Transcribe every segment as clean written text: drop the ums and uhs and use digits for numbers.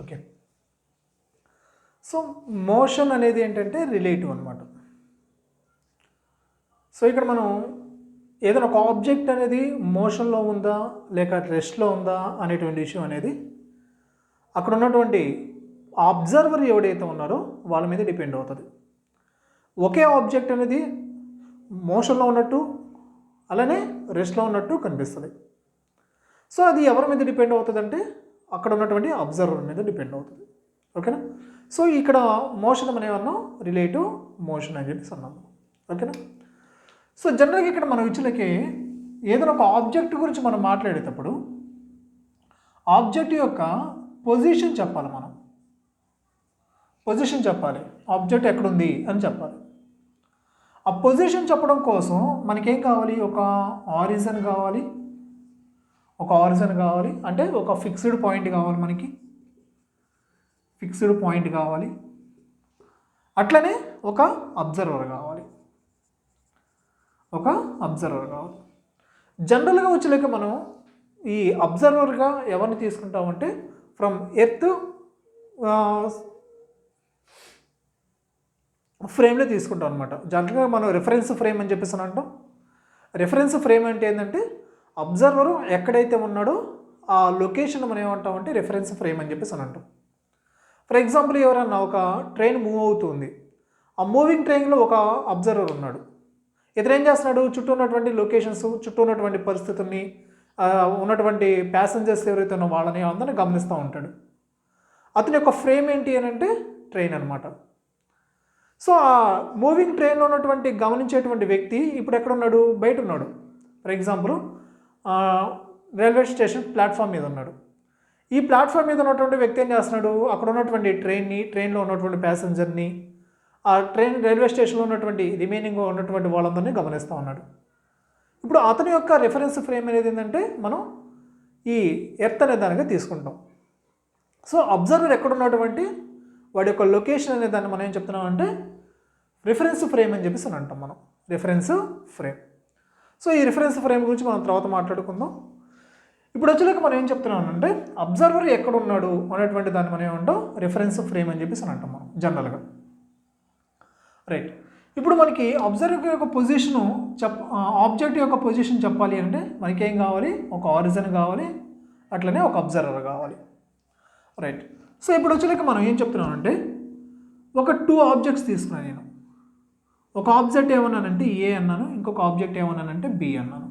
Okay. So motion అనేది ఏంటంటే relative అనమాట. సో ఇక్కడ మనం ఏదైనా ఒక ఆబ్జెక్ట్ అనేది మోషన్లో ఉందా లేక రెస్ట్లో ఉందా అనేటువంటి విషయం అనేది అక్కడ ఉన్నటువంటి అబ్జర్వర్ ఎవడైతే ఉన్నారో వాళ్ళ మీద డిపెండ్ అవుతుంది. ఒకే ఆబ్జెక్ట్ అనేది మోషన్లో ఉన్నట్టు అలానే రెస్ట్లో ఉన్నట్టు కనిపిస్తుంది. సో అది ఎవరి మీద డిపెండ్ అవుతుందంటే అక్కడ ఉన్నటువంటి అబ్జర్వర్ మీద డిపెండ్ అవుతుంది. ఓకేనా. సో ఇక్కడ మోషన్ అనేవన్నా రిలేటివ్ మోషన్ అని చెప్పేసి అన్నాము. ఓకేనా. సో జనరల్గా ఇక్కడ మనం ఇచ్చులకి ఏదైనా ఒక ఆబ్జెక్ట్ గురించి మనం మాట్లాడేటప్పుడు ఆబ్జెక్ట్ యొక్క పొజిషన్ చెప్పాలి. మనం పొజిషన్ చెప్పాలి, ఆబ్జెక్ట్ ఎక్కడుంది అని చెప్పాలి. ఆ పొజిషన్ చెప్పడం కోసం మనకేం కావాలి, ఒక ఆరిజిన్ కావాలి. ఒక ఆరిజిన్ కావాలి అంటే ఒక ఫిక్స్డ్ పాయింట్ కావాలి, మనకి ఫిక్స్డ్ పాయింట్ కావాలి. అట్లనే ఒక అబ్జర్వర్ కావాలి, ఒక అబ్జర్వర్ కావాలి. జనరల్గా వచ్చేలేక మనం ఈ అబ్జర్వర్గా ఎవరిని తీసుకుంటామంటే ఫ్రమ్ ఎర్త్ ఫ్రేమ్లో తీసుకుంటాం అనమాట. జనరల్గా మనం రిఫరెన్స్ ఫ్రేమ్ అని చెప్పేసి అంటాం. రిఫరెన్స్ ఫ్రేమ్ అంటే ఏంటంటే అబ్జర్వరు ఎక్కడైతే ఉన్నాడో ఆ లొకేషన్ మనం ఏమంటామంటే రిఫరెన్స్ ఫ్రేమ్ అని చెప్పేసి అంటాం. ఫర్ ఎగ్జాంపుల్ ఎవరన్నా ఒక ట్రైన్ మూవ్ అవుతుంది, ఆ మూవింగ్ ట్రైన్లో ఒక అబ్జర్వర్ ఉన్నాడు. ఇతను ఏం చేస్తున్నాడు, చుట్టూ ఉన్నటువంటి లొకేషన్స్, చుట్టూ ఉన్నటువంటి పరిస్థితుల్ని, ఉన్నటువంటి ప్యాసింజర్స్ ఎవరైతే ఉన్నో వాళ్ళని అందరినీ గమనిస్తూ ఉంటాడు. అతని యొక్క ఫ్రేమ్ ఏంటి అని అంటే ట్రైన్ అనమాట. సో ఆ మూవింగ్ ట్రైన్లో ఉన్నటువంటి గమనించేటువంటి వ్యక్తి ఇప్పుడు ఎక్కడ ఉన్నాడు, బయట ఉన్నాడు. For example railway station platform మీద ఉన్నాడు. ఈ ప్లాట్ఫామ్ మీద ఉన్నటువంటి వ్యక్తి ఏం చేస్తున్నాడు, అక్కడ ఉన్నటువంటి ట్రైన్లో ఉన్నటువంటి ప్యాసింజర్ని, ఆ ట్రైన్ రైల్వే స్టేషన్లో ఉన్నటువంటి రిమైనింగ్ ఉన్నటువంటి వాళ్ళందరినీ గమనిస్తూ ఉన్నాడు. ఇప్పుడు అతని యొక్క రిఫరెన్స్ ఫ్రేమ్ అనేది ఏంటంటే మనం ఈ ఎర్త్ అనే దానిగా తీసుకుంటాం. సో అబ్జర్వర్ ఎక్కడ ఉన్నటువంటి వాడి యొక్క లొకేషన్ అనే దాన్ని మనం ఏం చెప్తున్నాం అంటే రిఫరెన్స్ ఫ్రేమ్ అని చెప్పేసి అని అంటాం మనం, రిఫరెన్స్ ఫ్రేమ్. సో ఈ రిఫరెన్స్ ఫ్రేమ్ గురించి మనం తర్వాత మాట్లాడుకుందాం. ఇప్పుడు వచ్చేలాక మనం ఏం చెప్తున్నాం అంటే అబ్జర్వర్ ఎక్కడ ఉన్నాడు అనేటువంటి దాన్ని మనం ఏమంటాం రిఫరెన్స్ ఫ్రేమ్ అని చెప్పేసి అని అంటాం మనం జనరల్గా. రైట్. ఇప్పుడు మనకి అబ్జర్వర్ యొక్క పొజిషను ఆబ్జెక్ట్ యొక్క పొజిషన్ చెప్పాలి అంటే మనకి ఏం కావాలి, ఒక ఆరిజిన్ కావాలి, అట్లనే ఒక అబ్జర్వర్ కావాలి. రైట్. సో ఇప్పుడు వచ్చేలాక మనం ఏం చెప్తున్నాం అంటే ఒక 2 ఆబ్జెక్ట్స్ తీసుకున్నాను నేను. ఒక ఆబ్జెక్ట్ ఏమన్నానంటే ఏ అన్నాను, ఇంకొక ఆబ్జెక్ట్ ఏమన్నానంటే బి అన్నాను.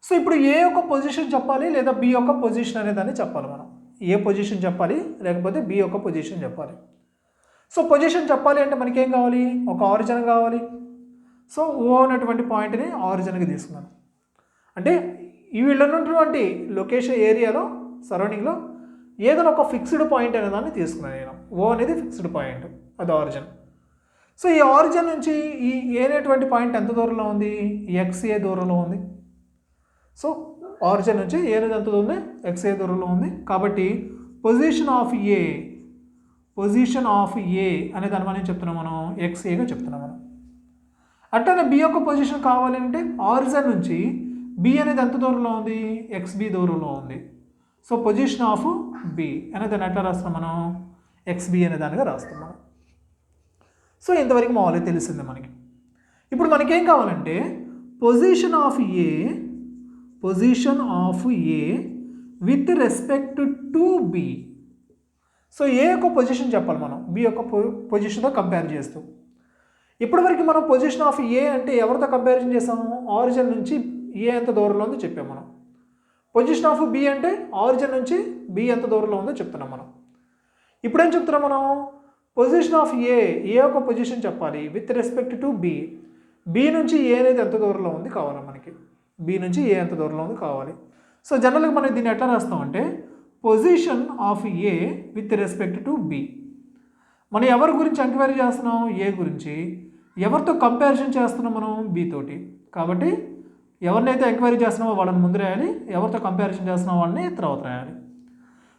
సో ఇప్పుడు ఏ యొక్క పొజిషన్ చెప్పాలి లేదా బి యొక్క పొజిషన్ అనేదాన్ని చెప్పాలి మనం. ఏ పొజిషన్ చెప్పాలి లేకపోతే బి యొక్క పొజిషన్ చెప్పాలి. సో పొజిషన్ చెప్పాలి అంటే మనకేం కావాలి, ఒక ఆరిజిన్ కావాలి. సో ఓ అనేటువంటి పాయింట్ని ఆరిజిన్కి తీసుకున్నాను. అంటే వీళ్ళు ఉన్నటువంటి లొకేషన్ ఏరియాలో సరౌండింగ్లో ఏదైనా ఒక ఫిక్స్డ్ పాయింట్ అనే దాన్ని తీసుకున్నాను నేను. ఓ అనేది ఫిక్స్డ్ పాయింట్, అది ఆరిజిన్. సో ఈ ఆరిజిన్ నుంచి ఈ ఏ అనేటువంటి పాయింట్ ఎంత దూరంలో ఉంది, ఎక్స్ఏ దూరంలో ఉంది. సో ఆరిజిన్ నుంచి ఏ అనేది ఎంత ఉంది, ఎక్స్ఏ దూరంలో ఉంది. కాబట్టి పొజిషన్ ఆఫ్ ఏ అనే దాన్ని మనం చెప్తున్నాం, మనం ఎక్స్ఏగా చెప్తున్నాం మనం. అట్లనే బి యొక్క పొజిషన్ కావాలంటే ఆరిజిన్ నుంచి బి అనేది ఎంత దూరంలో ఉంది, ఎక్స్బి దూరంలో ఉంది. సో పొజిషన్ ఆఫ్ బి అనే దాన్ని ఎట్లా రాస్తాం మనం, ఎక్స్బి అనే దానిగా రాస్తాం మనం. సో ఇంతవరకు మామూలుగా తెలిసిందే మనకి. ఇప్పుడు మనకేం కావాలంటే position of A with respect to B. So A యొక్క పొజిషన్ చెప్పాలి మనం బి యొక్క పొజిషన్తో కంపేర్ చేస్తూ. ఇప్పటివరకు మనం పొజిషన్ ఆఫ్ ఏ అంటే ఎవరితో కంపారిజన్ చేసాము, ఆరిజిన్ నుంచి ఏ ఎంత దూరంలో ఉందో చెప్పాము మనం. పొజిషన్ ఆఫ్ బి అంటే ఆరిజిన్ నుంచి బి ఎంత దూరంలో ఉందో చెప్తున్నాం మనం. ఇప్పుడేం చెప్తున్నాం మనం, పొజిషన్ ఆఫ్ ఏ యొక్క పొజిషన్ చెప్పాలి విత్ రెస్పెక్ట్ టు బి నుంచి ఏ అనేది ఎంత దూరంలో ఉంది కావాలి మనకి, బి నుంచి ఏ ఎంత దూరంలో ఉంది కావాలి. సో జనరల్గా మనం దీన్ని ఎట్లా రాస్తామంటే position of A with respect to B. మనం ఎవరి గురించి ఎంక్వైరీ చేస్తున్నాం, ఏ గురించి. ఎవరితో కంపారిజన్ చేస్తున్నాం మనం, బి తోటి. కాబట్టి ఎవరినైతే ఎంక్వైరీ చేస్తున్నామో వాళ్ళని ముందు రాయాలి, ఎవరితో కంపారిజన్ చేస్తున్నామో వాళ్ళని తర్వాత రాయాలి.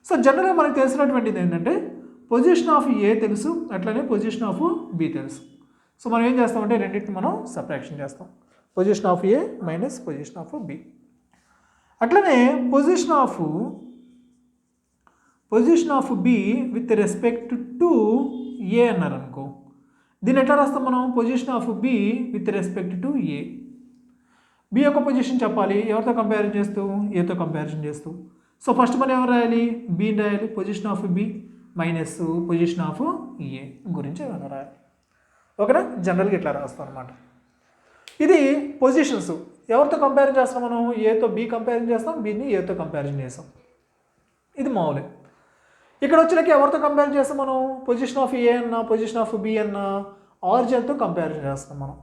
సో జనరల్గా మనకు తెలిసినటువంటిది ఏంటంటే పొజిషన్ ఆఫ్ ఏ తెలుసు, అట్లనే పొజిషన్ ఆఫ్ బి తెలుసు. సో మనం ఏం చేస్తామంటే రెండింటిని మనం సబ్ట్రాక్షన్ చేస్తాం, position of A minus position of B. అట్లనే position position of B with respect to A అన్నారు అనుకో, దీన్ని ఎట్లా రాస్తాం మనం? Position of B with respect to A. B యొక్క పొజిషన్ చెప్పాలి, ఎవరితో కంపారిజన్ చేస్తూ? ఏతో కంపారిజన్ చేస్తూ. సో ఫస్ట్ మనం ఎవరు రాయాలి? బిని రాయాలి. Position of B minus position of A గురించి ఏమైనా రాయాలి. ఓకేనా? జనరల్గా ఇట్లా రాస్తాం అనమాట. ఇది పొజిషన్స్. ఎవరితో కంపారిజన్ చేస్తాం మనం? ఏతో బి కంపారిజన్ చేస్తాం, బిని ఏతో కంపారిజన్ చేస్తాం. ఇది మామూలే. ఇక్కడ వచ్చినాక ఎవరితో కంపారిజన్ చేస్తాం మనం? పొజిషన్ ఆఫ్ ఏ అన్న పొజిషన్ ఆఫ్ బి అన్న ఆరిజిన్తో కంపారిజన్ చేస్తాం మనం.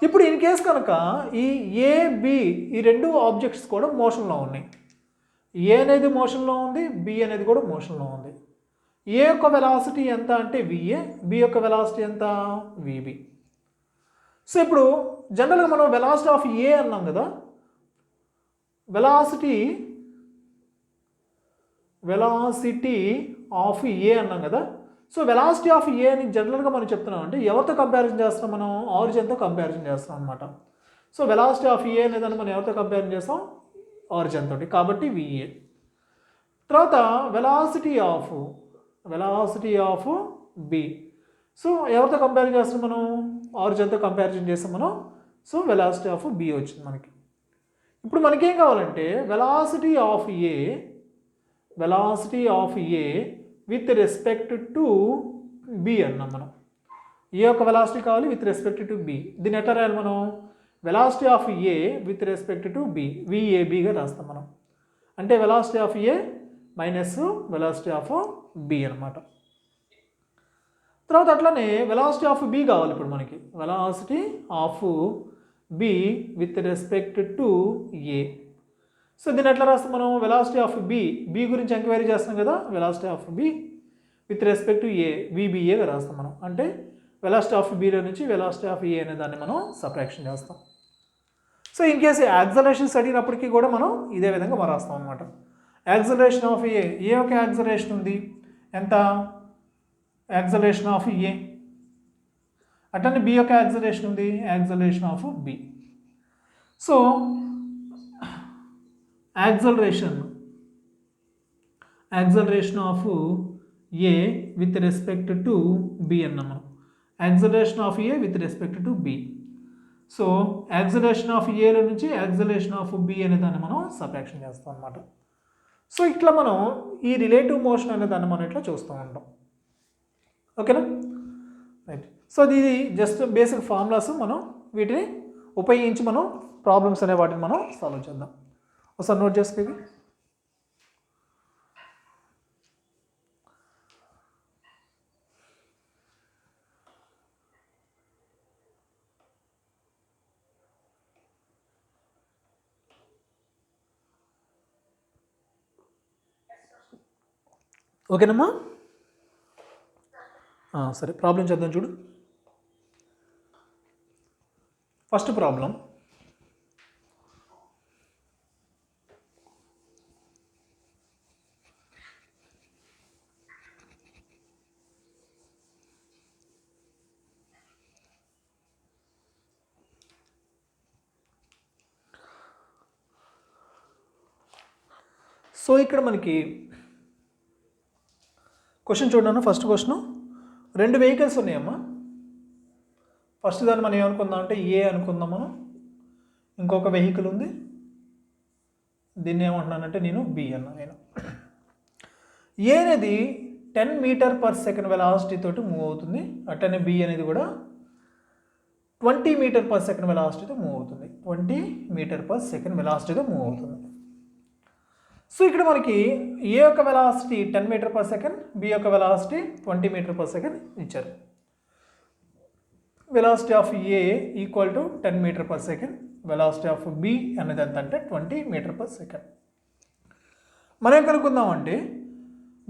ఇప్పుడు ఇన్ కేస్ కనుక ఈ ఏ బి ఈ రెండు ఆబ్జెక్ట్స్ కూడా మోషన్లో ఉన్నాయి. ఏ అనేది మోషన్లో ఉంది, బి అనేది కూడా మోషన్లో ఉంది. ఏ యొక్క వెలాసిటీ ఎంత అంటే విఏ, బి యొక్క వెలాసిటీ ఎంత? విబి. సో ఇప్పుడు జనరల్గా మనం వెలాసిటీ ఆఫ్ ఏ అన్నాం కదా, వెలాసిటీ ఆఫ్ ఏ అన్నాం కదా. సో వెలాసిటీ ఆఫ్ ఏ అని జనరల్గా మనం చెప్తున్నాం అంటే ఎవరితో కంపారిజన్ చేస్తాం మనం? ఆరిజిన్తో కంపారిజన్ చేస్తాం అనమాట. సో వెలాసిటీ ఆఫ్ ఏ అనేదాన్ని మనం ఎవరితో కంపారిజన్ చేస్తాం? ఆరిజిన్ తోటి. కాబట్టి విఏ. తర్వాత వెలాసిటీ ఆఫ్ బి. సో ఎవరితో కంపారిజన్ చేస్తాం మనం? ఆరిజిన్తో కంపారిజన్ చేస్తాం మనం. సో వెలాసిటీ ఆఫ్ బి వచ్చింది మనకి. ఇప్పుడు మనకేం కావాలంటే velocity of A with respect to B అన్నాం మనం. ఏ యొక్క వెలాసిటీ కావాలి విత్ రెస్పెక్ట్ టు బి. దీన్ని ఎట్లా రాయాలి మనం? Velocity of A with respect to B, విఏబిగా రాస్తాం మనం. అంటే velocity of A minus velocity of B అనమాట. తర్వాత అట్లానే వెలాసిటీ ఆఫ్ బి కావాలి ఇప్పుడు మనకి. Velocity of B with respect to A. So దీన్ని ఎట్లా రాస్తాం మనం? వెలాసిటీ ఆఫ్ బి గురించి ఎంక్వైరీ చేస్తాం కదా. Velocity of B with respect to A, విబిఏగా రాస్తాం మనం. అంటే వెలాసిటీ ఆఫ్ బిలో నుంచి వెలాసిటీ ఆఫ్ ఏ అనే దాన్ని మనం సబ్ట్రాక్షన్ చేస్తాం. సో ఇన్ కేసు యాక్సలరేషన్స్ అడిగినప్పటికీ కూడా మనం ఇదే విధంగా మనం రాస్తాం అనమాట. యాక్సలరేషన్ ఆఫ్ ఏ యొక్క యాక్సలరేషన్ ఉంది ఎంత? Acceleration of A. అట్లనే బి యొక్క యాక్సలరేషన్ ఉంది, acceleration of B. So acceleration of A with respect to B అన్నాం మనం. Acceleration of A with respect to B. So acceleration of ఏలో నుంచి యాక్సలరేషన్ ఆఫ్ బి అనే దాన్ని మనం సబ్ట్రాక్షన్ చేస్తాం అనమాట. సో ఇట్లా మనం ఈ రిలేటివ్ మోషన్ అనే దాన్ని మనం ఇట్లా చూస్తూ ఉంటాం. ఓకేనా? రైట్. సో ఇది జస్ట్ బేసిక్ ఫార్ములాస్. మనం వీటిని ఉపయోగించి మనం ప్రాబ్లమ్స్ అనే వాటిని మనం సాల్వ్ చేద్దాం. ఒకసారి నోట్ చేసుకోండి. ఓకేనమ్మా? సరే, ప్రాబ్లం చేద్దాం చూడు. ఫస్ట్ ప్రాబ్లం, సో ఇక్కడ మనకి క్వశ్చన్ చూడన్నా. ఫస్ట్ క్వశ్చన్, రెండు వెహికల్స్ ఉన్నాయమ్మా. ఫస్ట్ దాన్ని మనం ఏమనుకుందాం అంటే ఏ అనుకుందాం మనం. ఇంకొక వెహికల్ ఉంది, దీన్ని ఏమంటున్నానంటే నేను బి అన్నా. నేను ఏ అనేది 10 మీటర్ పర్ సెకండ్ వెలాసిటీ తోటి మూవ్ అవుతుంది. అట్టనే బి అనేది కూడా 20 మీటర్ పర్ సెకండ్ వెలాసిటీతో మూవ్ అవుతుంది. 20 మీటర్ పర్ సెకండ్ వెలాసిటీతో మూవ్ అవుతుంది. సో ఇక్కడ మనకి ఏ యొక్క velocity 10 metre per second, B యొక్క వెలాసిటీ 20 మీటర్ పర్ సెకండ్ ఇచ్చారు. Velocity of A equal to 10 metre per second, velocity of B అనేది ఎంత అంటే 20 మీటర్ పర్ సెకండ్. మనం ఏం కనుక్కుందాం అంటే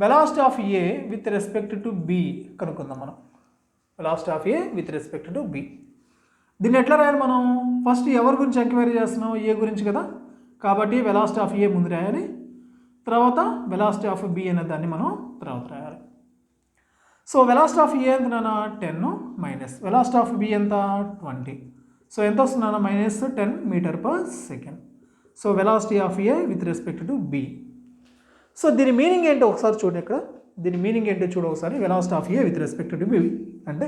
velocity of A with respect to B కనుక్కుందాం మనం. Velocity of A with respect to B. దీన్ని ఎట్లా రాయాలి మనం? ఫస్ట్ ఎవరి గురించి ఎంక్వైరీ చేస్తున్నాం? ఏ గురించి కదా. కాబట్టి వెలాసిటీ ఆఫ్ ఏ ముందు రాయాలి, తర్వాత వెలాసిటీ ఆఫ్ బి అనే దాన్ని మనం తర్వాత రాయాలి. సో వెలాసిటీ ఆఫ్ ఏ ఎంత నాన్న? 10 మైనస్ వెలాసిటీ ఆఫ్ బి ఎంత? 20. సో ఎంత వస్తుంది నాన్న? Minus 10 metre per second. So velocity of A with respect to B. So దీని మీనింగ్ ఏంటో ఒకసారి చూడండి ఇక్కడ. దీని మీనింగ్ ఏంటో చూడ ఒకసారి. Velocity of A with respect to B అంటే,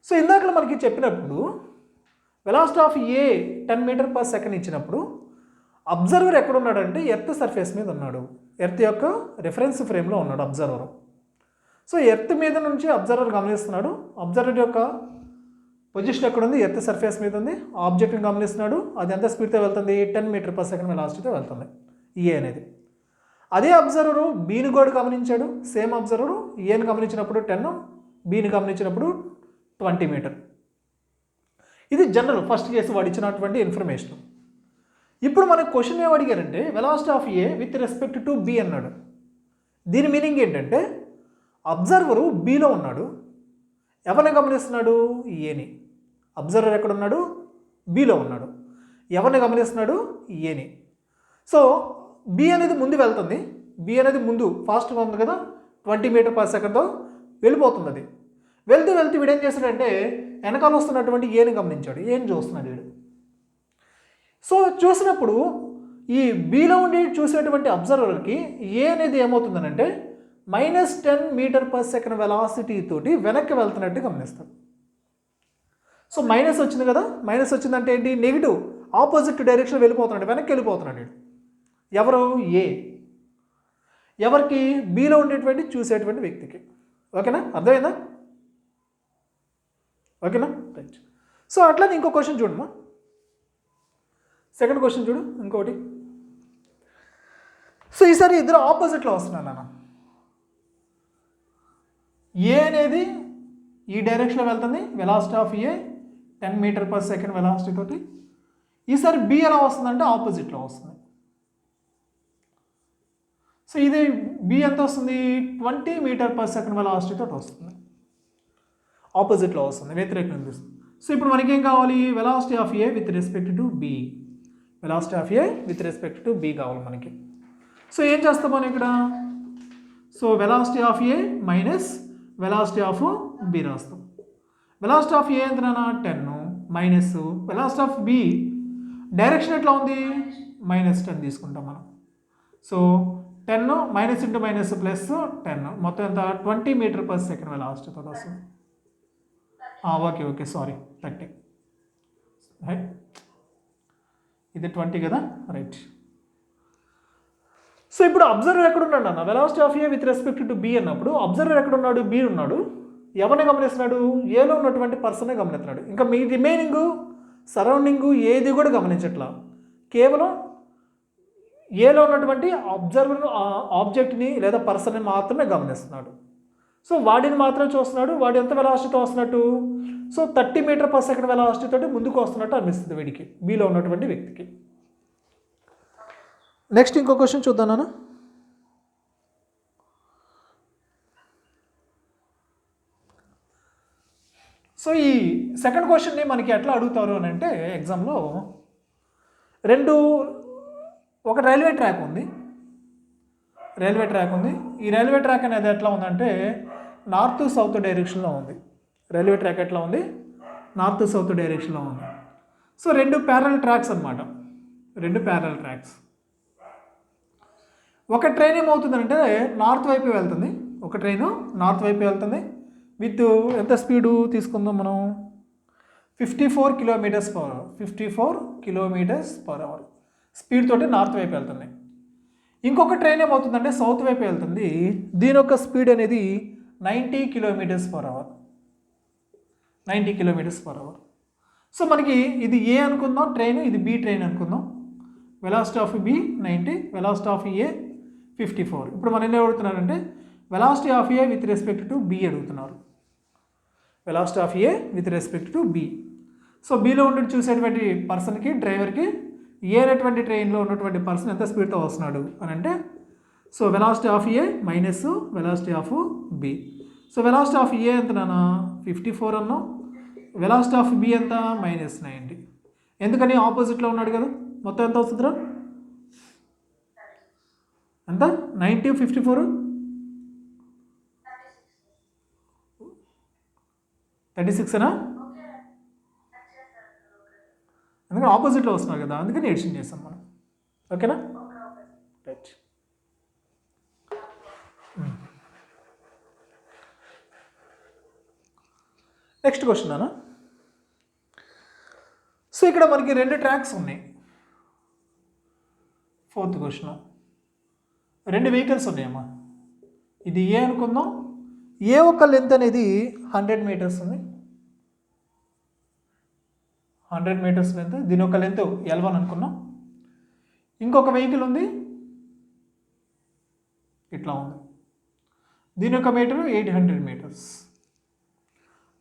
సో ఇందాక మనకి చెప్పినప్పుడు velocity of A 10 metre per second ఇచ్చినప్పుడు అబ్జర్వర్ ఎక్కడ ఉన్నాడంటే ఎర్త్ సర్ఫేస్ మీద ఉన్నాడు. ఎర్త్ యొక్క రిఫరెన్స్ ఫ్రేమ్లో ఉన్నాడు అబ్జర్వర్. సో ఎర్త్ మీద నుంచి అబ్జర్వర్ గమనిస్తున్నాడు. అబ్జర్వర్ యొక్క పొజిషన్ ఎక్కడ ఉంది? ఎర్త్ సర్ఫేస్ మీద ఉంది. ఆబ్జెక్ట్ని గమనిస్తున్నాడు. అది ఎంత స్పీడ్తో వెళ్తుంది? 10 మీటర్ పర్ సెకండ్ వెలాసిటీతో వెళ్తుంది ఏ అనేది. అదే అబ్జర్వరు బీని కూడా గమనించాడు. సేమ్ అబ్జర్వరు ఏని గమనించినప్పుడు 10, బీని గమనించినప్పుడు 20 మీటర్. ఇది జనరల్ ఫస్ట్ కేసు వాడు ఇచ్చినటువంటి ఇన్ఫర్మేషన్. ఇప్పుడు మనకు క్వశ్చన్ ఏం అడిగారంటే velocity of A with respect to B అన్నాడు. దీని మీనింగ్ ఏంటంటే అబ్జర్వరు బీలో ఉన్నాడు. ఎవరిని గమనిస్తున్నాడు? ఏని. అబ్జర్వర్ ఎక్కడ ఉన్నాడు? బీలో ఉన్నాడు. ఎవరిని గమనిస్తున్నాడు? ఏని. సో బి అనేది ముందు వెళ్తుంది. బి అనేది ముందు ఫాస్ట్గా ఉంది కదా, 20 మీటర్ పర్ సెకండ్తో వెళ్ళిపోతుంది. అది వెళ్తూ వీడు ఏం చేశాడంటే వెనకాల వస్తున్నటువంటి ఏని గమనించాడు. ఏని చూస్తున్నాడు వీడు. సో చూసినప్పుడు ఈ బీలో ఉండి చూసేటువంటి అబ్జర్వర్కి ఏ అనేది ఏమవుతుందనంటే -10 మీటర్ పర్ సెకండ్ వెలాసిటీ తోటి వెనక్కి వెళ్తున్నట్టు గమనిస్తాడు. సో మైనస్ వచ్చింది కదా, మైనస్ వచ్చిందంటే ఏంటి? నెగిటివ్, ఆపోజిట్ డైరెక్షన్ వెళ్ళిపోతున్నాడు, వెనక్కి వెళ్ళిపోతున్నాడు వీడు. ఎవరు? ఏ. ఎవరికి? బీలో ఉండేటువంటి చూసేటువంటి వ్యక్తికి. ఓకేనా? అర్థమైందా? ఓకేనా? రైట్. సో అట్లా ఇంకో క్వశ్చన్ చూడమ్మా. సెకండ్ క్వశ్చన్ చూడు ఇంకోటి. సో ఈసారి ఇద్దరు ఆపోజిట్లో వస్తున్నాను నాన్న. ఏ అనేది ఈ డైరెక్షన్లో వెళ్తుంది, velocity of A 10 metre per second velocity తోటి. ఈసారి బి ఎలా వస్తుందంటే ఆపోజిట్లో వస్తుంది. సో ఇది బి ఎంత వస్తుంది? 20 మీటర్ పర్ సెకండ్ వెలాసిటీ తోటి వస్తుంది. ఆపోజిట్లో వస్తుంది, వ్యతిరేకంగా వస్తుంది. సో ఇప్పుడు మనకేం కావాలి? Velocity of A with respect to B. Velocity of A with respect to B కావాలి మనకి. సో ఏం చేస్తాం మనం ఇక్కడ? So velocity of A minus velocity of B రాస్తాం. వెలాసిటీ ఆఫ్ ఏ ఎంత 10 minus velocity of B direction ఎట్లా ఉంది? -10 తీసుకుంటాం మనం. So 10 minus into minus plus 10 మొత్తం ఎంత? 20 మీటర్ పర్ సెకండ్ వెలాసిటీతో వస్తుంది. Okay sorry 30. ఇది 20 కదా, రైట్. సో ఇప్పుడు అబ్జర్వర్ ఎక్కడ ఉన్నాడు అన్న? Velocity of A with respect to B అన్నప్పుడు అబ్జర్వర్ ఎక్కడ ఉన్నాడు? బి ఉన్నాడు. ఎవరిని గమనిస్తున్నాడు? ఏలో ఉన్నటువంటి పర్సనే గమనిస్తున్నాడు. ఇంకా మీ రిమైనింగ్ సరౌండింగ్ ఏది కూడా గమనించట్లా. కేవలం ఏలో ఉన్నటువంటి అబ్జర్వర్ ఆబ్జెక్ట్ని లేదా పర్సన్ని మాత్రమే గమనిస్తున్నాడు. సో వాడిని మాత్రమే చూస్తున్నాడు. వాడు ఎంత వెలాసిటీతో వస్తున్నట్టు? So 30 metre per second velocity తోటి ముందుకు వస్తున్నట్టు అనిపిస్తుంది వీడికి, బీలో ఉన్నటువంటి వ్యక్తికి. నెక్స్ట్ ఇంకో క్వశ్చన్ చూద్దాం నాన్న. సో ఈ సెకండ్ క్వశ్చన్ని మనకి ఎట్లా అడుగుతారు అని అంటే ఎగ్జామ్లో ఒక రైల్వే ట్రాక్ ఉంది. ఈ రైల్వే ట్రాక్ అనేది ఎట్లా ఉందంటే నార్త్ సౌత్ డైరెక్షన్లో ఉంది. రైల్వే ట్రాక్ ఎట్లా ఉంది? నార్త్ సౌత్ డైరెక్షన్లో ఉంది. సో 2 ప్యారలల్ ట్రాక్స్ అనమాట. 2 ప్యారలల్ ట్రాక్స్. ఒక ట్రైన్ ఏమవుతుందంటే నార్త్ వైపు వెళ్తుంది. ఒక ట్రైను నార్త్ వైపు వెళ్తుంది విత్ ఎంత స్పీడు తీసుకుందాం మనం? 54 kilometres per hour. 54 kilometres per hour speed తోటి నార్త్ వైపు వెళ్తుంది. ఇంకొక ట్రైన్ ఏమవుతుందంటే సౌత్ వైపు వెళ్తుంది. దీని యొక్క స్పీడ్ అనేది 90 kilometres per hour. 90 kilometres per hour. So మనకి ఇది ఏ అనుకుందాం ట్రైన్, ఇది బి ట్రైన్ అనుకుందాం. Velocity of B 90, velocity of A 54. ఇప్పుడు మనం ఏం అడుగుతున్నారంటే velocity of A with respect to B అడుగుతున్నారు. Velocity of A with respect to B. So బీలో ఉండి చూసేటువంటి పర్సన్కి, డ్రైవర్కి ఏ అనేటువంటి ట్రైన్లో ఉన్నటువంటి పర్సన్ ఎంత స్పీడ్తో వస్తున్నాడు అని అంటే, so velocity of A minus velocity of B. So velocity of A ఎంత నాన్న? 54 అన్నాం. వెలాసిటీ ఆఫ్ బి ఎంత? -90. ఎందుకని? ఆపోజిట్లో ఉన్నాడు కదా. మొత్తం ఎంత వస్తుందిరా? ఎంత? 90 54 36 అందుకని ఆపోజిట్లో వస్తున్నారు కదా, అందుకని ఎడిషన్ చేస్తాం మనం. ఓకేనా? రైట్. నెక్స్ట్ క్వశ్చన్ అన్న. సో ఇక్కడ మనకి 2 ట్రాక్స్ ఉన్నాయి. 4th క్వశ్చన్, 2 వెహికల్స్ ఉన్నాయమ్మా. ఇది ఏ అనుకుందాం. ఏ ఒక్క లెంత్ అనేది 100 మీటర్స్ ఉంది. 100 మీటర్స్ లెంత్. దీని యొక్క లెంత్ L1 అనుకున్నాం. ఇంకొక వెహికల్ ఉంది, ఇట్లా ఉంది. దీని యొక్క మీటరు 800 మీటర్స్.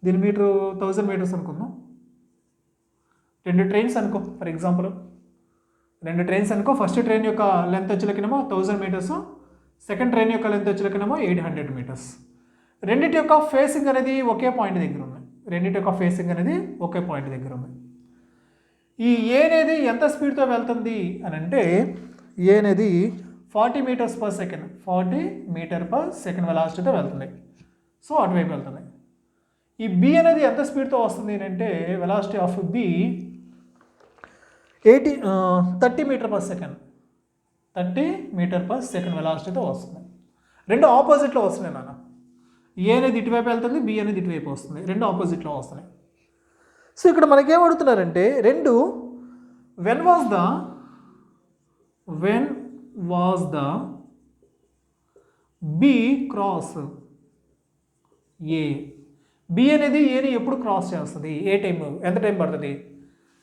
దీని మీటరు 1000 మీటర్స్ అనుకుందాం. 2 ట్రైన్స్ అనుకో ఫర్ ఎగ్జాంపుల్. 2 ట్రైన్స్ అనుకో. ఫస్ట్ ట్రైన్ యొక్క లెంత్ వచ్చేలకేమో 1000 మీటర్స్, సెకండ్ ట్రైన్ యొక్క లెంత్ వచ్చేలకేమో 800 మీటర్స్. రెండింటి యొక్క ఫేసింగ్ అనేది ఒకే పాయింట్ దగ్గర ఉంది. రెండింటి యొక్క ఫేసింగ్ అనేది ఒకే పాయింట్ దగ్గర ఉంది. ఈ ఏ అనేది ఎంత స్పీడ్తో వెళ్తుంది అని అంటే, ఏ అనేది 40 metres per second, 40 metre per second వెలాసిటీతో వెళ్తుంది. సో అటువైపు వెళ్తుంది. ఈ బి అనేది ఎంత స్పీడ్తో వస్తుంది అంటే, velocity of B 30 metre per second, 30 metre per second వెలాసిటీతో వస్తుంది. 2 ఆపోజిట్లో వస్తున్నాయి నాన్న. ఏ అనేది ఇటువైపు వెళ్తుంది, బి అనేది ఇటువైపు వస్తుంది. 2 ఆపోజిట్లో వస్తున్నాయి. సో ఇక్కడ మనకేం అడుగుతున్నారంటే, 2 when was the B cross A. B అనేది ఏని ఎప్పుడు క్రాస్ చేస్తుంది, ఏ టైం, ఎంత టైం పడుతుంది.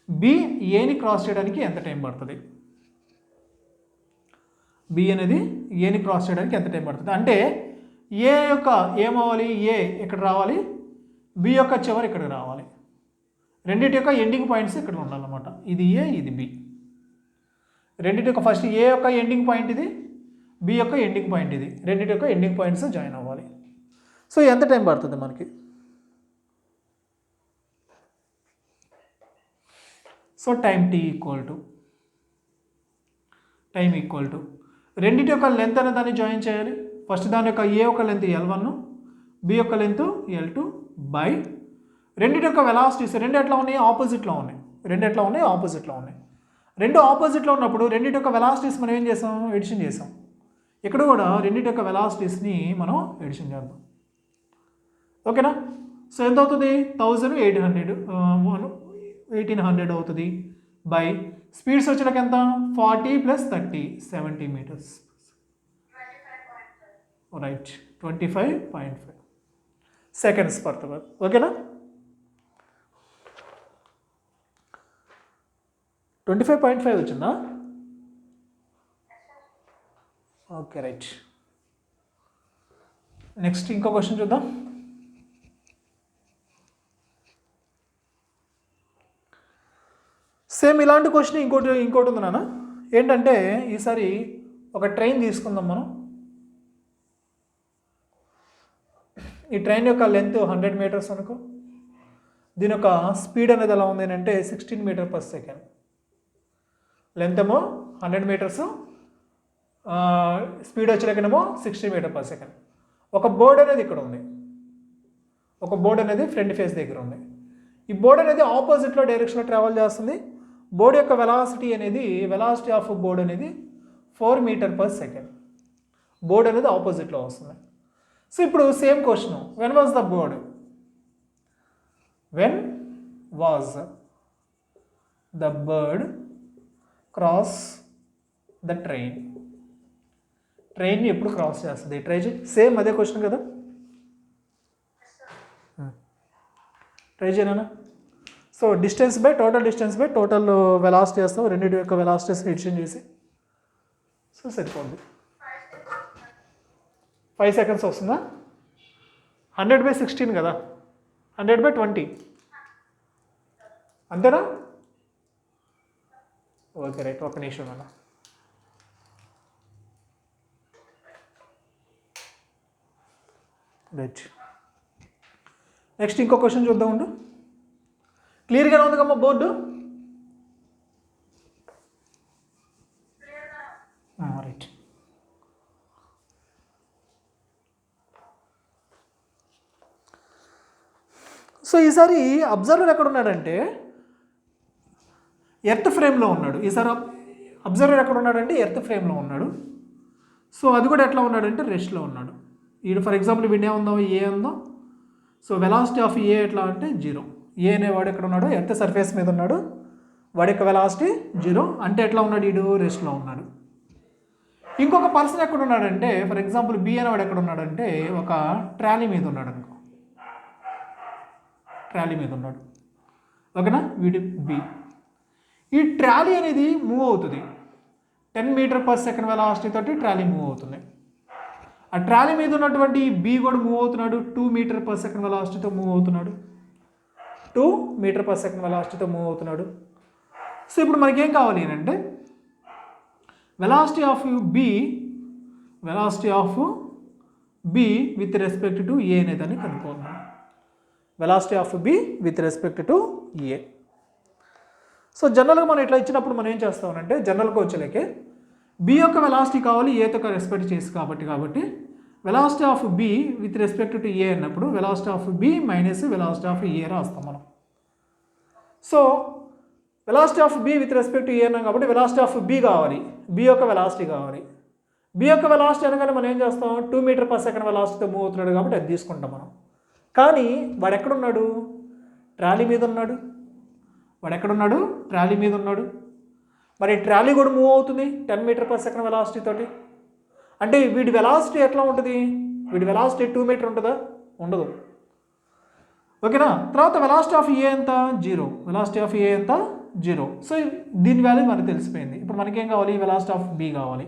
బి ఏని క్రాస్ చేయడానికి ఎంత టైం పడుతుంది. బి అనేది ఏని క్రాస్ చేయడానికి ఎంత టైం పడుతుంది అంటే, ఏ యొక్క ఏమవ్వాలి, ఏ ఇక్కడ రావాలి, బి యొక్క చివరి ఇక్కడ రావాలి. రెండింటి యొక్క ఎండింగ్ పాయింట్స్ ఇక్కడ ఉండాలన్నమాట. ఇది ఏ, ఇది బి. రెండింటి యొక్క ఫస్ట్ ఏ యొక్క ఎండింగ్ పాయింట్ ఇది, బి యొక్క ఎండింగ్ పాయింట్ ఇది. రెండింటి యొక్క ఎండింగ్ పాయింట్స్ జాయిన్ అవ్వాలి. సో ఎంత టైం పడుతుంది మనకి. సో టైం ఈక్వల్ టు రెండింటి యొక్క లెంత్ అనే దాన్ని జాయిన్ చేయాలి. ఫస్ట్ దాని యొక్క ఏ యొక్క లెంత్ L1, బి యొక్క లెంత్ L2 బై రెండింటి యొక్క వెలాసిటీస్. 2 ఎట్లా ఉన్నాయి, ఆపోజిట్లో ఉన్నాయి. 2 ఎట్లా ఉన్నాయి, ఆపోజిట్లో ఉన్నాయి. 2 ఆపోజిట్లో ఉన్నప్పుడు రెండింటి యొక్క వెలాసిటీస్ మనం ఏం చేసాం, ఎడిషన్ చేసాం. ఇక్కడ కూడా రెండింటి యొక్క వెలాసిటీస్ని మనం ఎడిషన్ చేద్దాం. ఓకేనా. సో ఎంత అవుతుంది, 1800 అవుతుంది బై స్పీడ్స్ వచ్చినాక ఎంత, 40 + 30 70 మీటర్స్. రైట్, 25.5 సెకండ్స్ పడుతుంది. ఓకేనా. 25.5 వచ్చిందా. Okay right. నెక్స్ట్ ఇంకో క్వశ్చన్ చూద్దాం. సేమ్ ఇలాంటి క్వశ్చన్ ఇంకోటి ఉంది నాన్న. ఏంటంటే ఈసారి ఒక ట్రైన్ తీసుకుందాం మనం. ఈ ట్రైన్ యొక్క లెంత్ 100 మీటర్స్ అనుకో. దీని యొక్క స్పీడ్ అనేది ఎలా ఉంది అంటే 16 మీటర్ పర్ సెకండ్. లెంత్ ఏమో 100 మీటర్స్, స్పీడ్ వచ్చేలాగేమో 60 మీటర్ పర్ సెకండ్. ఒక బోర్డ్ అనేది ఇక్కడ ఉంది. ఒక బోర్డ్ అనేది ఫ్రంట్ ఫేస్ దగ్గర ఉంది. ఈ బోర్డ్ అనేది ఆపోజిట్లో డైరెక్షన్లో ట్రావెల్ చేస్తుంది. బోర్డ్ యొక్క వెలాసిటీ ఆఫ్ బోర్డ్ అనేది 4 మీటర్ పర్ సెకండ్. బోర్డ్ అనేది ఆపోజిట్లో వస్తుంది. సో ఇప్పుడు same question, when was the board, when was the bird cross the train. ట్రైన్ని ఎప్పుడు క్రాస్ చేస్తుంది, ట్రై చేయి. సేమ్ అదే క్వశ్చన్ కదా, ట్రై చేయనా. So distance by total velocity చేస్తాం. రెండింటి యొక్క వెలాసిటీస్ ఎడిషన్ చేసి. సో సరిపోతుంది. 5 సెకండ్స్ వస్తుందా. 100/16 కదా, 100/20 అంతేనా. ఓకే రైట్, ఒక నిమిషం అన్న. రైట్, నెక్స్ట్ ఇంకో క్వశ్చన్ చూద్దాం ఉండు. క్లియర్గానే ఉంది కమ్మా బోర్డు. రైట్. సో ఈసారి అబ్జర్వర్ ఎక్కడ ఉన్నాడంటే ఎర్త్ ఫ్రేమ్లో ఉన్నాడు. ఈసారి అబ్జర్వర్ ఎక్కడ ఉన్నాడంటే ఎర్త్ ఫ్రేమ్లో ఉన్నాడు. సో అది కూడా ఎట్లా ఉన్నాడంటే రెస్ట్లో ఉన్నాడు. ఈడు ఫర్ ఎగ్జాంపుల్ వీడియో ఉందాం, ఏ ఉందాం. సో వెలాసిటీ ఆఫ్ ఏ ఎట్లా అంటే 0. ఏ అనేవాడు ఎక్కడ ఉన్నాడు, ఎర్త్ సర్ఫేస్ మీద ఉన్నాడు, వాడి యొక్క వెలాసిటీ 0. అంటే ఎట్లా ఉన్నాడు, వీడు రెస్ట్లో ఉన్నాడు. ఇంకొక పర్సన్ ఎక్కడ ఉన్నాడంటే, ఫర్ ఎగ్జాంపుల్ బి అనేవాడు ఎక్కడ ఉన్నాడంటే ఒక ట్రాలీ మీద ఉన్నాడు అనుకో, ట్రాలీ మీద ఉన్నాడు, ఓకేనా. వీడి బి. ఈ ట్రాలీ అనేది మూవ్ అవుతుంది 10 మీటర్ పర్ సెకండ్ వెలాసిటీ తోటి ట్రాలీ మూవ్ అవుతుంది. ఆ ట్రాలీ మీద ఉన్నటువంటి బి కూడా మూవ్ అవుతున్నాడు 2 మీటర్ పర్ సెకండ్ వెలాసిటీతో మూవ్ అవుతున్నాడు, 2 మీటర్ పర్ సెకండ్ వెలాసిటీతో మూవ్ అవుతున్నాడు. సో ఇప్పుడు మనకేం కావాలి అంటే velocity of B with respect to A అనేదాన్ని కనుక్కోవాలి. Velocity of B with respect to A. So జనరల్గా మనం ఇట్లా ఇచ్చినప్పుడు మనం ఏం చేస్తామనంటే, జనరల్గా వచ్చేలాకే బి యొక్క వెలాసిటీ కావాలి ఏతో రెస్పెక్ట్ చేసి కాబట్టి velocity of B with respect to A అన్నప్పుడు velocity of B minus velocity of A రాస్తాం మనం. So velocity of B with respect to A అన్నాం కాబట్టి వెలాసిటీ ఆఫ్ బి కావాలి, బి యొక్క వెలాసిటీ కావాలి. బి యొక్క వెలాసిటీ అనగానే మనం ఏం చేస్తాం, 2 మీటర్ పర్ సెకండ్ వెలాసిటీతో మూవ్ అవుతున్నాడు కాబట్టి అది తీసుకుంటాం మనం. కానీ వాడు ఎక్కడున్నాడు, ట్రాలీ మీద ఉన్నాడు. ట్రాలీ మీద ఉన్నాడు. మరి ట్రాలీ కూడా మూవ్ అవుతుంది 10 మీటర్ పర్ సెకండ్ వెలాసిటీ తోటి. అంటే వీడి వెలాసిటీ ఎట్లా ఉంటుంది, వీడి వెలాసిటీ 2 మీటర్ ఉంటుందా, ఉండదు, ఓకేనా. తర్వాత వెలాసిటీ ఆఫ్ ఏ ఎంత, 0. వెలాసిటీ ఆఫ్ ఏ ఎంత, 0. సో దీని వాల్యూ మనకు తెలిసిపోయింది. ఇప్పుడు మనకేం కావాలి, వెలాసిటీ ఆఫ్ బి కావాలి.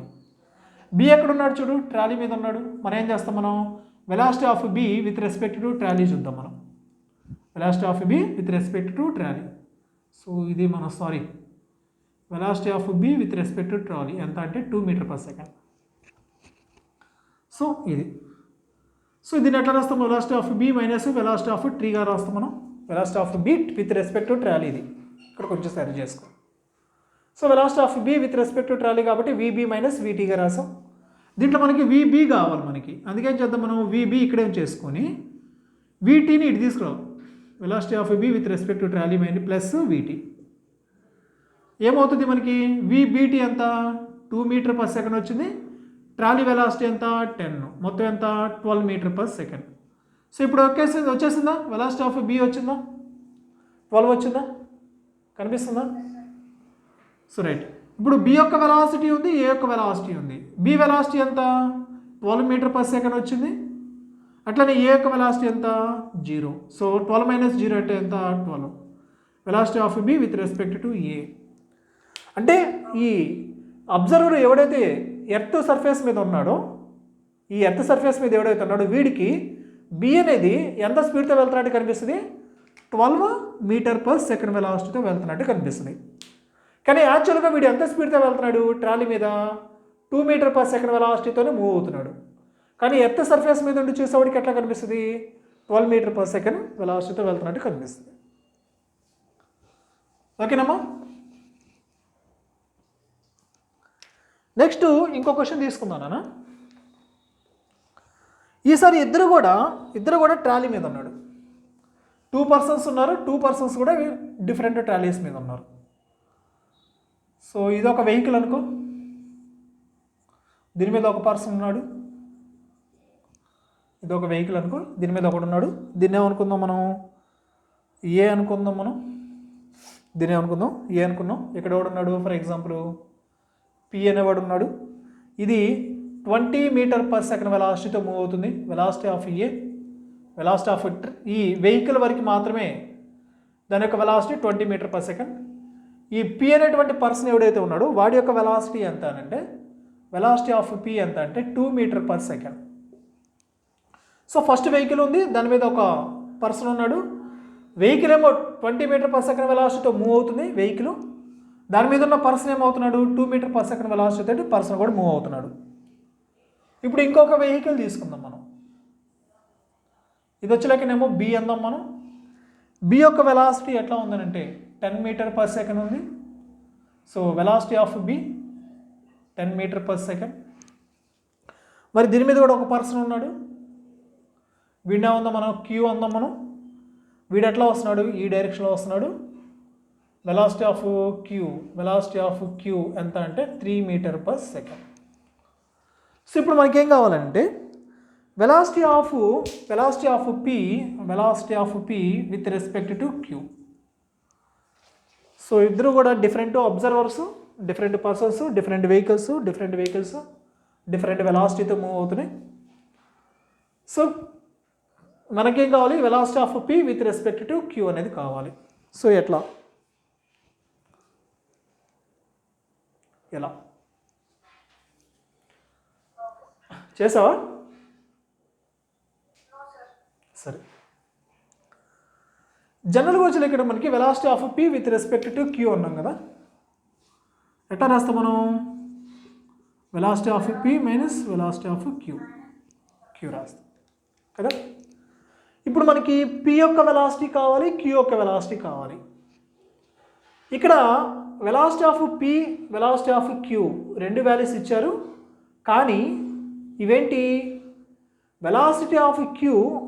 బి ఎక్కడున్నాడు చూడు, ట్రాలీ మీద ఉన్నాడు. మనం ఏం చేస్తాం, మనం velocity of B with respect to trolley చూద్దాం మనం. Velocity of B with respect to trolley. So ఇది మన velocity of B with respect to trolley ఎంత అంటే 2 మీటర్ పర్ సెకండ్. సో ఇది. సో దీన్ని ఎట్లా రాస్తాం, velocity of B minus velocity of ట్రీగా రాస్తాం మనం. Velocity of B with respect to trolley ఇది ఇక్కడ కొంచెం సరి చేసుకో. So velocity of B with respect to trolley కాబట్టి విబి మైనస్ విటీగా రాసాం. దీంట్లో మనకి విబి కావాలి మనకి, అందుకేం చేద్దాం మనం, విబి ఇక్కడేం చేసుకొని వీటీని ఇటు తీసుకురావు. Velocity of B with respect to trolley minus plus VT ఏమవుతుంది మనకి, విబిటీ ఎంత 2 మీటర్ పర్ సెకండ్ వచ్చింది, ట్రాలీ వెలాసిటీ ఎంత 10, మొత్తం ఎంత 12 మీటర్ పర్ సెకండ్. సో ఇప్పుడు వచ్చేసిందా, వెలాసిటీ ఆఫ్ బి వచ్చిందా, 12 వచ్చిందా, కనిపిస్తుందా. So right. ఇప్పుడు బి యొక్క వెలాసిటీ ఉంది, ఏ యొక్క వెలాసిటీ ఉంది. బి వెలాసిటీ ఎంత 12 మీటర్ పర్ సెకండ్ వచ్చింది, అట్లనే ఏ యొక్క వెలాసిటీ ఎంత 0. సో 12 మైనస్ 0 అంటే ఎంత 12. Velocity of B with respect to A. అంటే ఈ అబ్జర్వర్ ఎవడైతే ఎర్త్ సర్ఫేస్ మీద ఉన్నాడో, ఈ ఎర్త్ సర్ఫేస్ మీద ఎవడైతే ఉన్నాడో వీడికి బి అనేది ఎంత స్పీడ్తో వెళ్తున్నట్టు కనిపిస్తుంది, 12 మీటర్ పర్ సెకండ్ వెలాసిటీతో వెళ్తున్నట్టు కనిపిస్తుంది. కానీ యాక్చువల్గా వీడు ఎంత స్పీడ్తో వెళ్తున్నాడు, ట్రాలీ మీద 2 మీటర్ పర్ సెకండ్ వెలాసిటీతోనే మూవ్ అవుతున్నాడు. కానీ ఎర్త్ సర్ఫేస్ మీద ఉండి చూసేవాడికి ఎట్లా కనిపిస్తుంది, 12 మీటర్ పర్ సెకండ్ వెలాసిటీతో వెళ్తున్నట్టు కనిపిస్తుంది. ఓకేనమ్మా. నెక్స్ట్ ఇంకో క్వశ్చన్ తీసుకుందాం నాన్న. ఈసారి ఇద్దరు కూడా ట్రాలీ మీద ఉన్నాడు. 2 పర్సన్స్ ఉన్నారు, 2 పర్సన్స్ కూడా డిఫరెంట్ ట్రాలీస్ మీద ఉన్నారు. సో ఇది ఒక వెహికల్ అనుకో, దీని మీద ఒక పర్సన్ ఉన్నాడు. ఇది ఒక వెహికల్ అనుకో, దీని మీద ఒకడు ఉన్నాడు. దీన్ని ఏమనుకుందాం మనం, ఏ అనుకుందాం మనం. దీన్ని ఏమనుకుందాం, ఏ అనుకున్నాం. ఇక్కడ ఎవడున్నాడు, ఫర్ ఎగ్జాంపుల్ పి అనేవాడు ఉన్నాడు. ఇది 20 మీటర్ పర్ సెకండ్ వెలాసిటీతో మూవ్ అవుతుంది. Velocity of A, velocity of ఈ వెహికల్ వరకు మాత్రమే దాని యొక్క వెలాసిటీ 20 మీటర్ పర్ సెకండ్. ఈ పి అనేటువంటి పర్సన్ ఎవడైతే ఉన్నాడో వాడి యొక్క వెలాసిటీ ఎంత అంటే, వెలాసిటీ ఆఫ్ పి ఎంత అంటే 2 metre per second. So first vehicle ఉంది, దాని మీద ఒక పర్సన్ ఉన్నాడు. వెహికల్ ఏమో 20 మీటర్ పర్ సెకండ్ వెలాసిటీతో మూవ్ అవుతుంది వెహికల్. దాని మీద ఉన్న పర్సన్ ఏమవుతున్నాడు, 2 మీటర్ పర్ సెకండ్ వెలాసిటీ తోటి పర్సన్ కూడా మూవ్ అవుతున్నాడు. ఇప్పుడు ఇంకొక వెహికల్ తీసుకుందాం మనం. ఇది వచ్చేలాకేనేమో బి అందాం మనం. బి యొక్క వెలాసిటీ ఎట్లా ఉందనంటే 10 మీటర్ పర్ సెకండ్ ఉంది. So velocity of B 10 metre per second. మరి దీని మీద కూడా ఒక పర్సన్ ఉన్నాడు. వీడినే ఉందాం మనం, క్యూ అందాం మనం. వీడు ఎట్లా వస్తున్నాడు, ఈ డైరెక్షన్లో వస్తున్నాడు. వెలాసిటీ ఆఫ్ క్యూ ఎంత అంటే 3 మీటర్ పర్ సెకండ్. సో ఇప్పుడు మనకేం కావాలంటే velocity of p with respect to q. So ఇద్దరు కూడా different observers, different persons, different vehicles different వెలాసిటీతో మూవ్ అవుతున్నాయి. సో మనకేం కావాలి, velocity of p with respect to q అనేది కావాలి. సో ఎలా చేసావా? సరే, జనరల్గా వచ్చి ఇక్కడ మనకి velocity of p with respect to q అన్నాం కదా. ఎట్లా రాస్తాం మనం? Velocity of p minus velocity of q రాస్తాం కదా. ఇప్పుడు మనకి p యొక్క వెలాసిటీ కావాలి, q యొక్క వెలాసిటీ కావాలి. ఇక్కడ velocity of p, velocity of q రెండు వాల్యూస్ ఇచ్చారు. కానీ ఇవేంటి? Velocity of q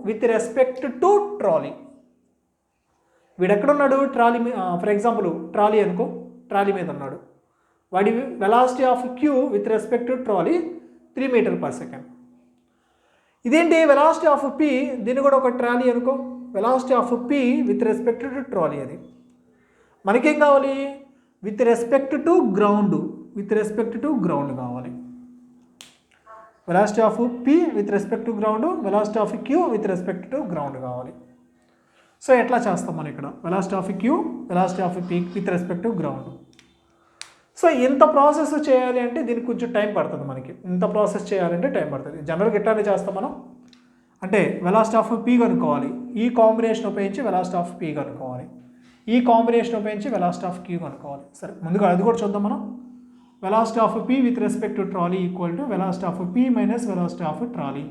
with respect to trolley. వీడు ఎక్కడున్నాడు? ట్రాలీ మీద. ఫర్ ఎగ్జాంపుల్ ట్రాలీ అనుకో, ట్రాలీ మీద ఉన్నాడు. వాడి velocity of q with respect to trolley 3 metre per second. ఇదేంటి? వెలాసిటీ ఆఫ్ p, దీన్ని కూడా ఒక ట్రాలీ అనుకో. Velocity of p with respect to trolley. అది మనకేం కావాలి? విత్ రెస్పెక్ట్ టు గ్రౌండ్ కావాలి. Velocity of p with respect to ground, velocity of q with respect to ground కావాలి. సో ఎట్లా చేస్తాం మనం ఇక్కడ? Velocity of q, velocity of p with respect to ground. So ఇంత ప్రాసెస్ చేయాలి అంటే దీనికి కొంచెం టైం పడుతుంది మనకి. ఇంత ప్రాసెస్ చేయాలంటే టైం పడుతుంది. జనరల్గా ఎట్లానే చేస్తాం మనం అంటే వెలాసిటీ ఆఫ్ p కనుక్కోవాలి, ఈ కాంబినేషన్ ఉపయోగించి వెలాసిటీ ఆఫ్ p కనుక్కోవాలి, ఈ కాంబినేషన్ ఉపయోగించి వెలాసిటీ ఆఫ్ q కనుక్కోవాలి. సరే, ముందుగా అది కూడా చూద్దాం మనం. Velocity of p with respect to trolley equal to velocity of p minus velocity of trolley.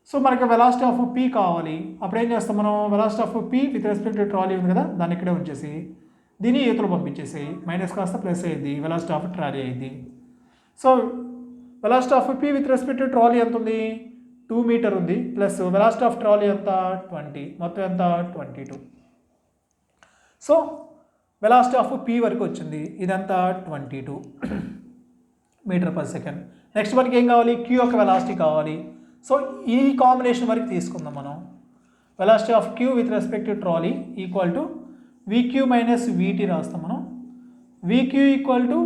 So మనకి వెలాసిటీ ఆఫ్ p కావాలి. అప్పుడు ఏం చేస్తాం మనం? Velocity of p with respect to trolley ఉంది కదా, దాన్ని ఇక్కడే ఉంచేసి దీన్ని ఈతలు పంపించేసి మైనస్ కాస్త ప్లస్ అయ్యింది, వెలాసిటీ ఆఫ్ ట్రాలీ అయింది. So velocity of p with respect to trolley ఎంత ఉంది? 2 మీటర్ ఉంది. ప్లస్ వెలాసిటీ ఆఫ్ ట్రాలీ ఎంత? 20. మొత్తం ఎంత? 22. సో వెలాసిటీ ఆఫ్ p వరకు వచ్చింది. ఇదంతా 22 మీటర్ పర్ సెకండ్. నెక్స్ట్ మనకి ఏం కావాలి? q యొక్క వెలాసిటీ కావాలి. సో ఈ కాంబినేషన్ వరకు తీసుకుందాం మనం. Velocity of q with respect to trolley equal to vq minus vt రాస్తాం మనం. vq equal to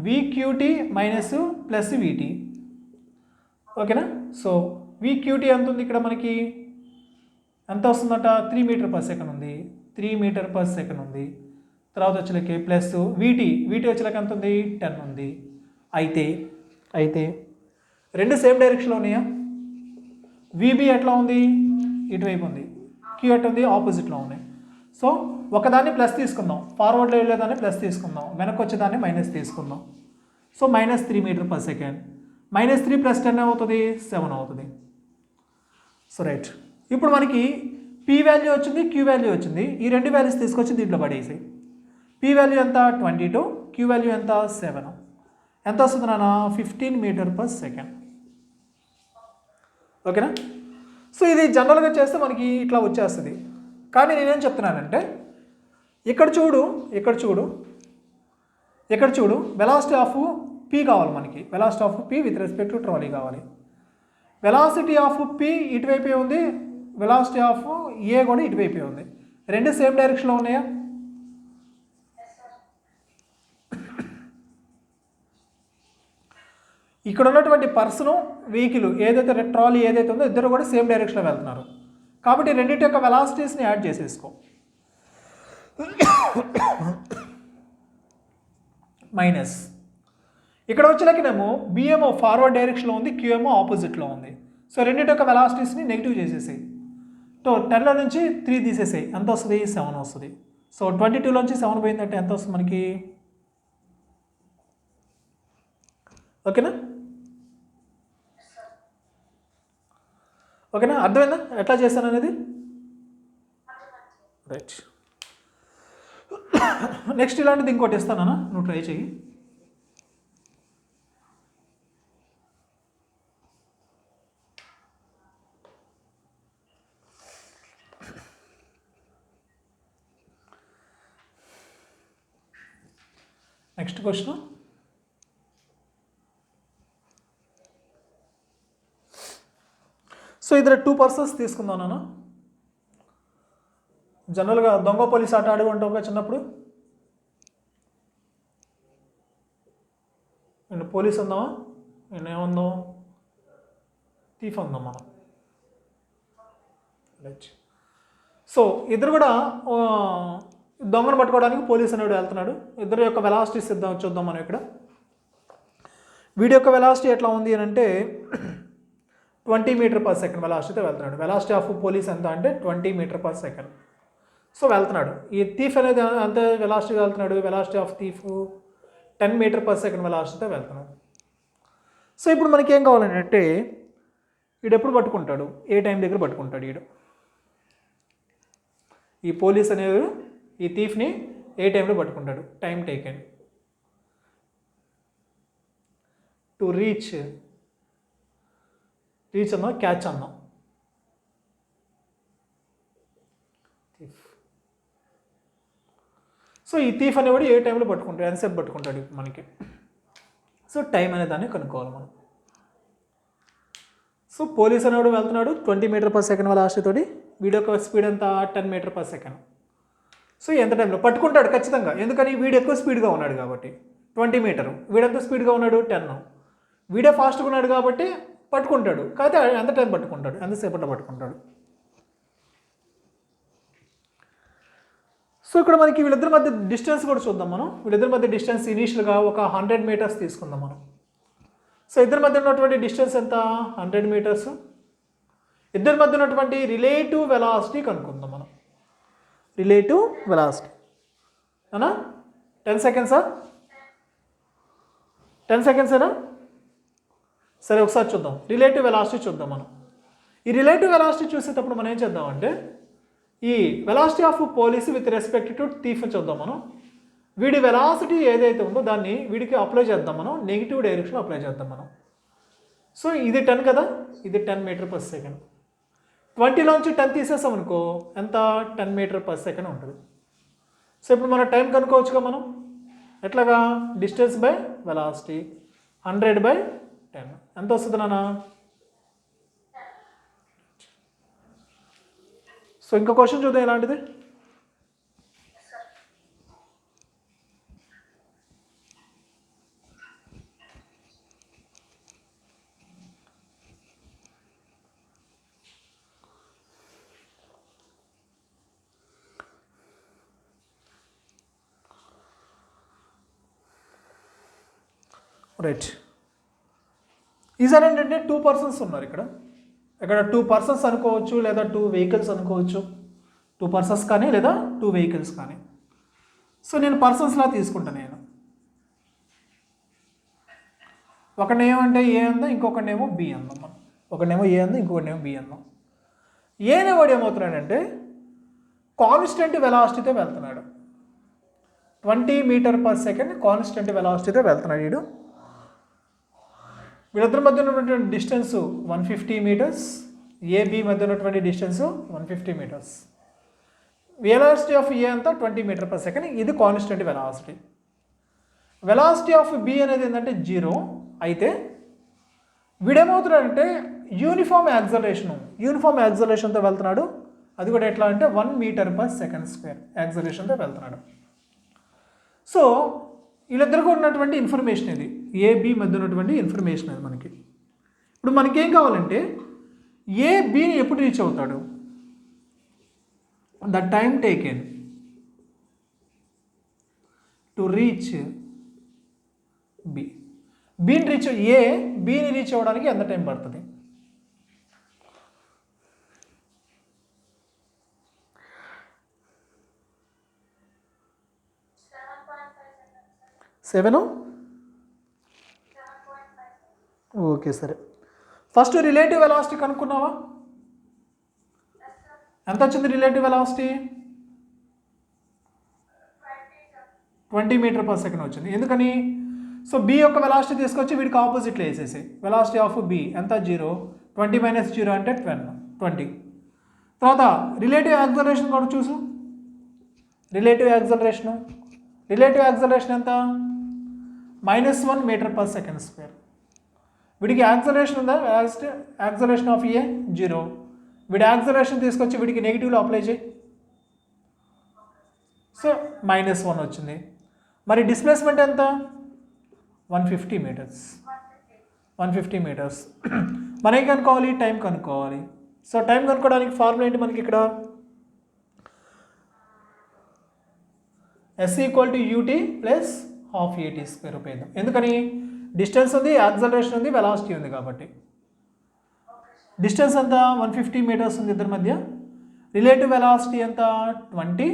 vqt minus plus vt. ఓకేనా? సో vqt ఎంత ఉంది ఇక్కడ మనకి? ఎంత వస్తుందట? 3 మీటర్ పర్ సెకండ్ ఉంది. 3 మీటర్ పర్ సెకండ్ ఉంది. తర్వాత వచ్చేలకి ప్లస్ vt వచ్చేలకి ఎంత ఉంది? 10 ఉంది. అయితే రెండు సేమ్ డైరెక్షన్లో ఉన్నాయా? vb ఎట్లా ఉంది? ఇటువైపు ఉంది. q ఎట్లా ఉంది? ఆపోజిట్లో ఉన్నాయి. సో ఒకదాన్ని ప్లస్ తీసుకుందాం, ఫార్వర్డ్లో వెళ్ళేదాన్ని ప్లస్ తీసుకుందాం, వెనక్కి వచ్చేదాన్ని మైనస్ తీసుకుందాం. So minus 3 metre per second. -3 + 10 అవుతుంది? 7 అవుతుంది. సో రైట్, ఇప్పుడు మనకి p వాల్యూ వచ్చింది, q వాల్యూ వచ్చింది. ఈ రెండు వాల్యూస్ తీసుకొచ్చి దీంట్లో పడేసాయి. p వాల్యూ ఎంత? 22, q వాల్యూ ఎంత? 7. ఎంత వస్తుంది నాన్న? 15 మీటర్ పర్ సెకండ్. ఓకేనా? సో ఇది జనరల్గా చేస్తే మనకి ఇట్లా వచ్చేస్తుంది. కానీ నేనేం చెప్తున్నానంటే ఇక్కడ చూడు వెలాసిటీ ఆఫ్ p కావాలి మనకి. Velocity of p with respect to trolley కావాలి. వెలాసిటీ ఆఫ్ p ఇటువైపే ఉంది, వెలాసిటీ ఆఫ్ a కూడా ఇటువైపే ఉంది. రెండు సేమ్ డైరెక్షన్లో ఉన్నాయా? ఇక్కడ ఉన్నటువంటి పర్సను, వెహికల్ ఏదైతే ట్రాలీ ఏదైతే ఉందో ఇద్దరు కూడా సేమ్ డైరెక్షన్లో వెళ్తున్నారు. కాబట్టి రెండింటి యొక్క వెలాసిటీస్ని యాడ్ చేసేసుకో. మైనస్ ఇక్కడ వచ్చేలకినేమో b ఏమో ఫార్వర్డ్ డైరెక్షన్లో ఉంది, q ఏమో ఆపోజిట్లో ఉంది. సో రెండింటి యొక్క వెలాసిటీస్ని నెగిటివ్ చేసేసాయి. సో 10లో నుంచి 3 తీసేసాయి. ఎంత వస్తుంది? 7 వస్తుంది. సో 22లోంచి 7 పోయిందంటే ఎంత వస్తుంది మనకి? ఓకేనా? అర్థమైందా ఎట్లా చేశాను అనేది? రైట్. నెక్స్ట్ ఇలాంటిది ఇంకోటి ఇస్తానా, నువ్వు ట్రై చెయ్యి. నెక్స్ట్ క్వశ్చన్, సో ఇద్దరు 2 పర్సన్స్ తీసుకుందాం నాన్న. జనరల్గా దొంగ పోలీస్ ఆట ఆడుకుంటాం చిన్నప్పుడు. నేను పోలీస్ అందామా, నేను ఏమందాం, థీఫ్ అందాం మనం. సో ఇద్దరు కూడా దొంగను పట్టుకోవడానికి పోలీస్ అనేవాడు వెళ్తున్నాడు. ఇద్దరు యొక్క వెలాసిటీ చూద్దాం మనం ఇక్కడ. వీడి యొక్క వెలాసిటీ ఎట్లా ఉంది అని అంటే 20 మీటర్ పర్ సెకండ్ వెలాసిటీతో వెళ్తున్నాడు. వెలాసిటీ ఆఫ్ పోలీస్ ఎంత అంటే 20 మీటర్ పర్ సెకండ్. సో వెళ్తున్నాడు. ఈ థీఫ్ అనేది అంత వెలాసిటీగా వెళ్తున్నాడు. Velocity of thief 10 metre per second వెలాసిటీతో వెళ్తున్నాడు. సో ఇప్పుడు మనకి ఏం కావాలంటే వీడు ఎప్పుడు పట్టుకుంటాడు, ఏ టైం దగ్గర పట్టుకుంటాడు వీడు. ఈ పోలీస్ అనేది ఈ థీఫ్ని ఏ టైంలో పట్టుకుంటాడు, టైం టేకెన్ టు రీచ్ అన్నాం, క్యాచ్ అన్నాం. థీఫ్. సో ఈ థీఫ్ అనేవాడు ఏ టైంలో పట్టుకుంటాడు, ఎంతసేపు పట్టుకుంటాడు మనకి. సో టైం అనే దాన్ని కనుక్కోవాలి మనం. సో పోలీస్ అనేవాడు వెళ్తున్నాడు 20 మీటర్ పర్ సెకండ్ వెలాసిటీతోటి. వీడియో యొక్క స్పీడ్ ఎంత 10 మీటర్ పర్ సెకండ్. సో ఎంత టైంలో పట్టుకుంటాడు ఖచ్చితంగా, ఎందుకని వీడు ఎక్కువ స్పీడ్గా ఉన్నాడు కాబట్టి. 20 మీటరు, వీడెంత స్పీడ్గా ఉన్నాడు 10. వీడే ఫాస్ట్గా ఉన్నాడు కాబట్టి పట్టుకుంటాడు. కాకపోతే ఎంత టైం పట్టుకుంటాడు, ఎంతసేపట్లో పట్టుకుంటాడు. సో ఇక్కడ మనకి వీళ్ళిద్దరి మధ్య డిస్టెన్స్ కూడా చూద్దాం మనం. వీళ్ళిద్దరి మధ్య డిస్టెన్స్ ఇనీషియల్గా ఒక 100 మీటర్స్ తీసుకుందాం మనం. సో ఇద్దరి మధ్య ఉన్నటువంటి డిస్టెన్స్ ఎంత 100 మీటర్స్. ఇద్దరి మధ్య ఉన్నటువంటి రిలేటివ్ వెలాసిటీ కనుక్కుందాం మనం. రిలేటివ్ వెలాసిటీ అనా 10 సెకండ్సా, 10 సెకండ్సేనా? సరే ఒకసారి చూద్దాం. రిలేటివ్ వెలాసిటీ చూద్దాం మనం. ఈ రిలేటివ్ వెలాసిటీ చూసేటప్పుడు మనం ఏం చేద్దామంటే ఈ velocity of police with respect to thief చూద్దాం మనం. వీడి వెలాసిటీ ఏదైతే ఉందో దాన్ని వీడికి అప్లై చేద్దాం మనం, నెగిటివ్ డైరెక్షన్లో అప్లై చేద్దాం మనం. సో ఇది 10 కదా, ఇది 10 మీటర్ పర్ సెకండ్. 20లోంచి 10 తీసేసాం అనుకో ఎంత 10 మీటర్ పర్ సెకండ్ ఉంటుంది. సో ఇప్పుడు మన టైం కనుక్కోవచ్చుగా మనం. ఎట్లాగా, డిస్టెన్స్ బై వెలాసిటీ 100/10 ఎంత వస్తుంది నాన్న? సో ఇంకో క్వశ్చన్ చూద్దాం ఇలాంటిది. రైట్. ఈసారి ఏంటంటే 2 పర్సన్స్ ఉన్నారు ఇక్కడ. ఇక్కడ 2 పర్సన్స్ అనుకోవచ్చు, లేదా 2 వెహికల్స్ అనుకోవచ్చు. 2 పర్సన్స్ కానీ లేదా 2 వెహికల్స్ కానీ. సో నేను పర్సన్స్లా తీసుకుంటాను నేను. ఒకనేమంటే ఏ అందాం, ఇంకొకనేమో బి అందాం మనం. ఒకనేమో ఏ అందాం, ఇంకొకనేమో బి అందాం. ఏనేవాడు ఏమవుతున్నాడంటే కాన్స్టెంట్ వెలాసిటీతో వెళ్తున్నాడు. 20 మీటర్ పర్ సెకండ్ కాన్స్టెంట్ వెలాసిటీతో వెళ్తున్నాడు వీడు. వీళ్ళిద్దరి మధ్య ఉన్నటువంటి డిస్టెన్స్ 150 మీటర్స్. ఏబి మధ్య ఉన్నటువంటి distance 150 metres. Velocity of A అంతా 20 మీటర్ పర్ సెకండ్. ఇది constant velocity. Velocity of B అనేది ఏంటంటే 0 అయితే వీడేమవుతున్నాడంటే యూనిఫామ్ యాక్సలరేషన్తో వెళ్తున్నాడు. అది కూడా ఎట్లా అంటే 1 మీటర్ పర్ సెకండ్ స్క్వేర్ యాక్సలరేషన్తో వెళ్తున్నాడు. సో వీళ్ళిద్దరికీ ఉన్నటువంటి ఇన్ఫర్మేషన్ ఇది, ఏబి మధ్య ఉన్నటువంటి ఇన్ఫర్మేషన్ అది మనకి. ఇప్పుడు మనకేం కావాలంటే ఏ బిని ఎప్పుడు రీచ్ అవుతాడు, the time taken to reach B. బిని రీచ్ అవ్వడానికి ఎంత టైం పడుతుంది? సెవెను. ఓకే సరే. ఫస్ట్ రిలేటివ్ వెలాసిటీ కనుక్కున్నావా? ఎంత వచ్చింది relative velocity? 20 metre per second వచ్చింది. ఎందుకని? సో బి యొక్క వెలాసిటీ తీసుకొచ్చి వీడికి ఆపోజిట్లో వేసేసి వెలాసిటీ ఆఫ్ బి ఎంత 0. 20 - 0 అంటే 20. తర్వాత రిలేటివ్ యాక్సలరేషన్ కూడా చూసు. రిలేటివ్ యాక్సలరేషన్ ఎంత? -1 మీటర్ పర్ సెకండ్ స్క్వేర్. వీడికి యాక్సలరేషన్ ఉందా? యాక్సలరేషన్ ఆఫ్ ఏ 0. వీడి యాక్సలరేషన్ తీసుకొచ్చి వీడికి నెగిటివ్లో అప్లై చేయి. సో -1 వచ్చింది. మరి డిస్ప్లేస్మెంట్ ఎంత? 150 మీటర్స్. 150 మీటర్స్. మనకి కనుక్కోవాలి, టైం కనుక్కోవాలి. సో టైం కనుక్కోవడానికి ఫార్ములా ఏంటి మనకి ఇక్కడ? S = ut ప్లస్ ½ at² ఉపయోగిద్దాం. ఎందుకని? డిస్టెన్స్ ఉంది, యాక్సలరేషన్ ఉంది, వెలాసిటీ ఉంది కాబట్టి. డిస్టెన్స్ ఎంత? 150 మీటర్స్ ఉంది ఇద్దరి మధ్య. రిలేటివ్ వెలాసిటీ ఎంత? 20.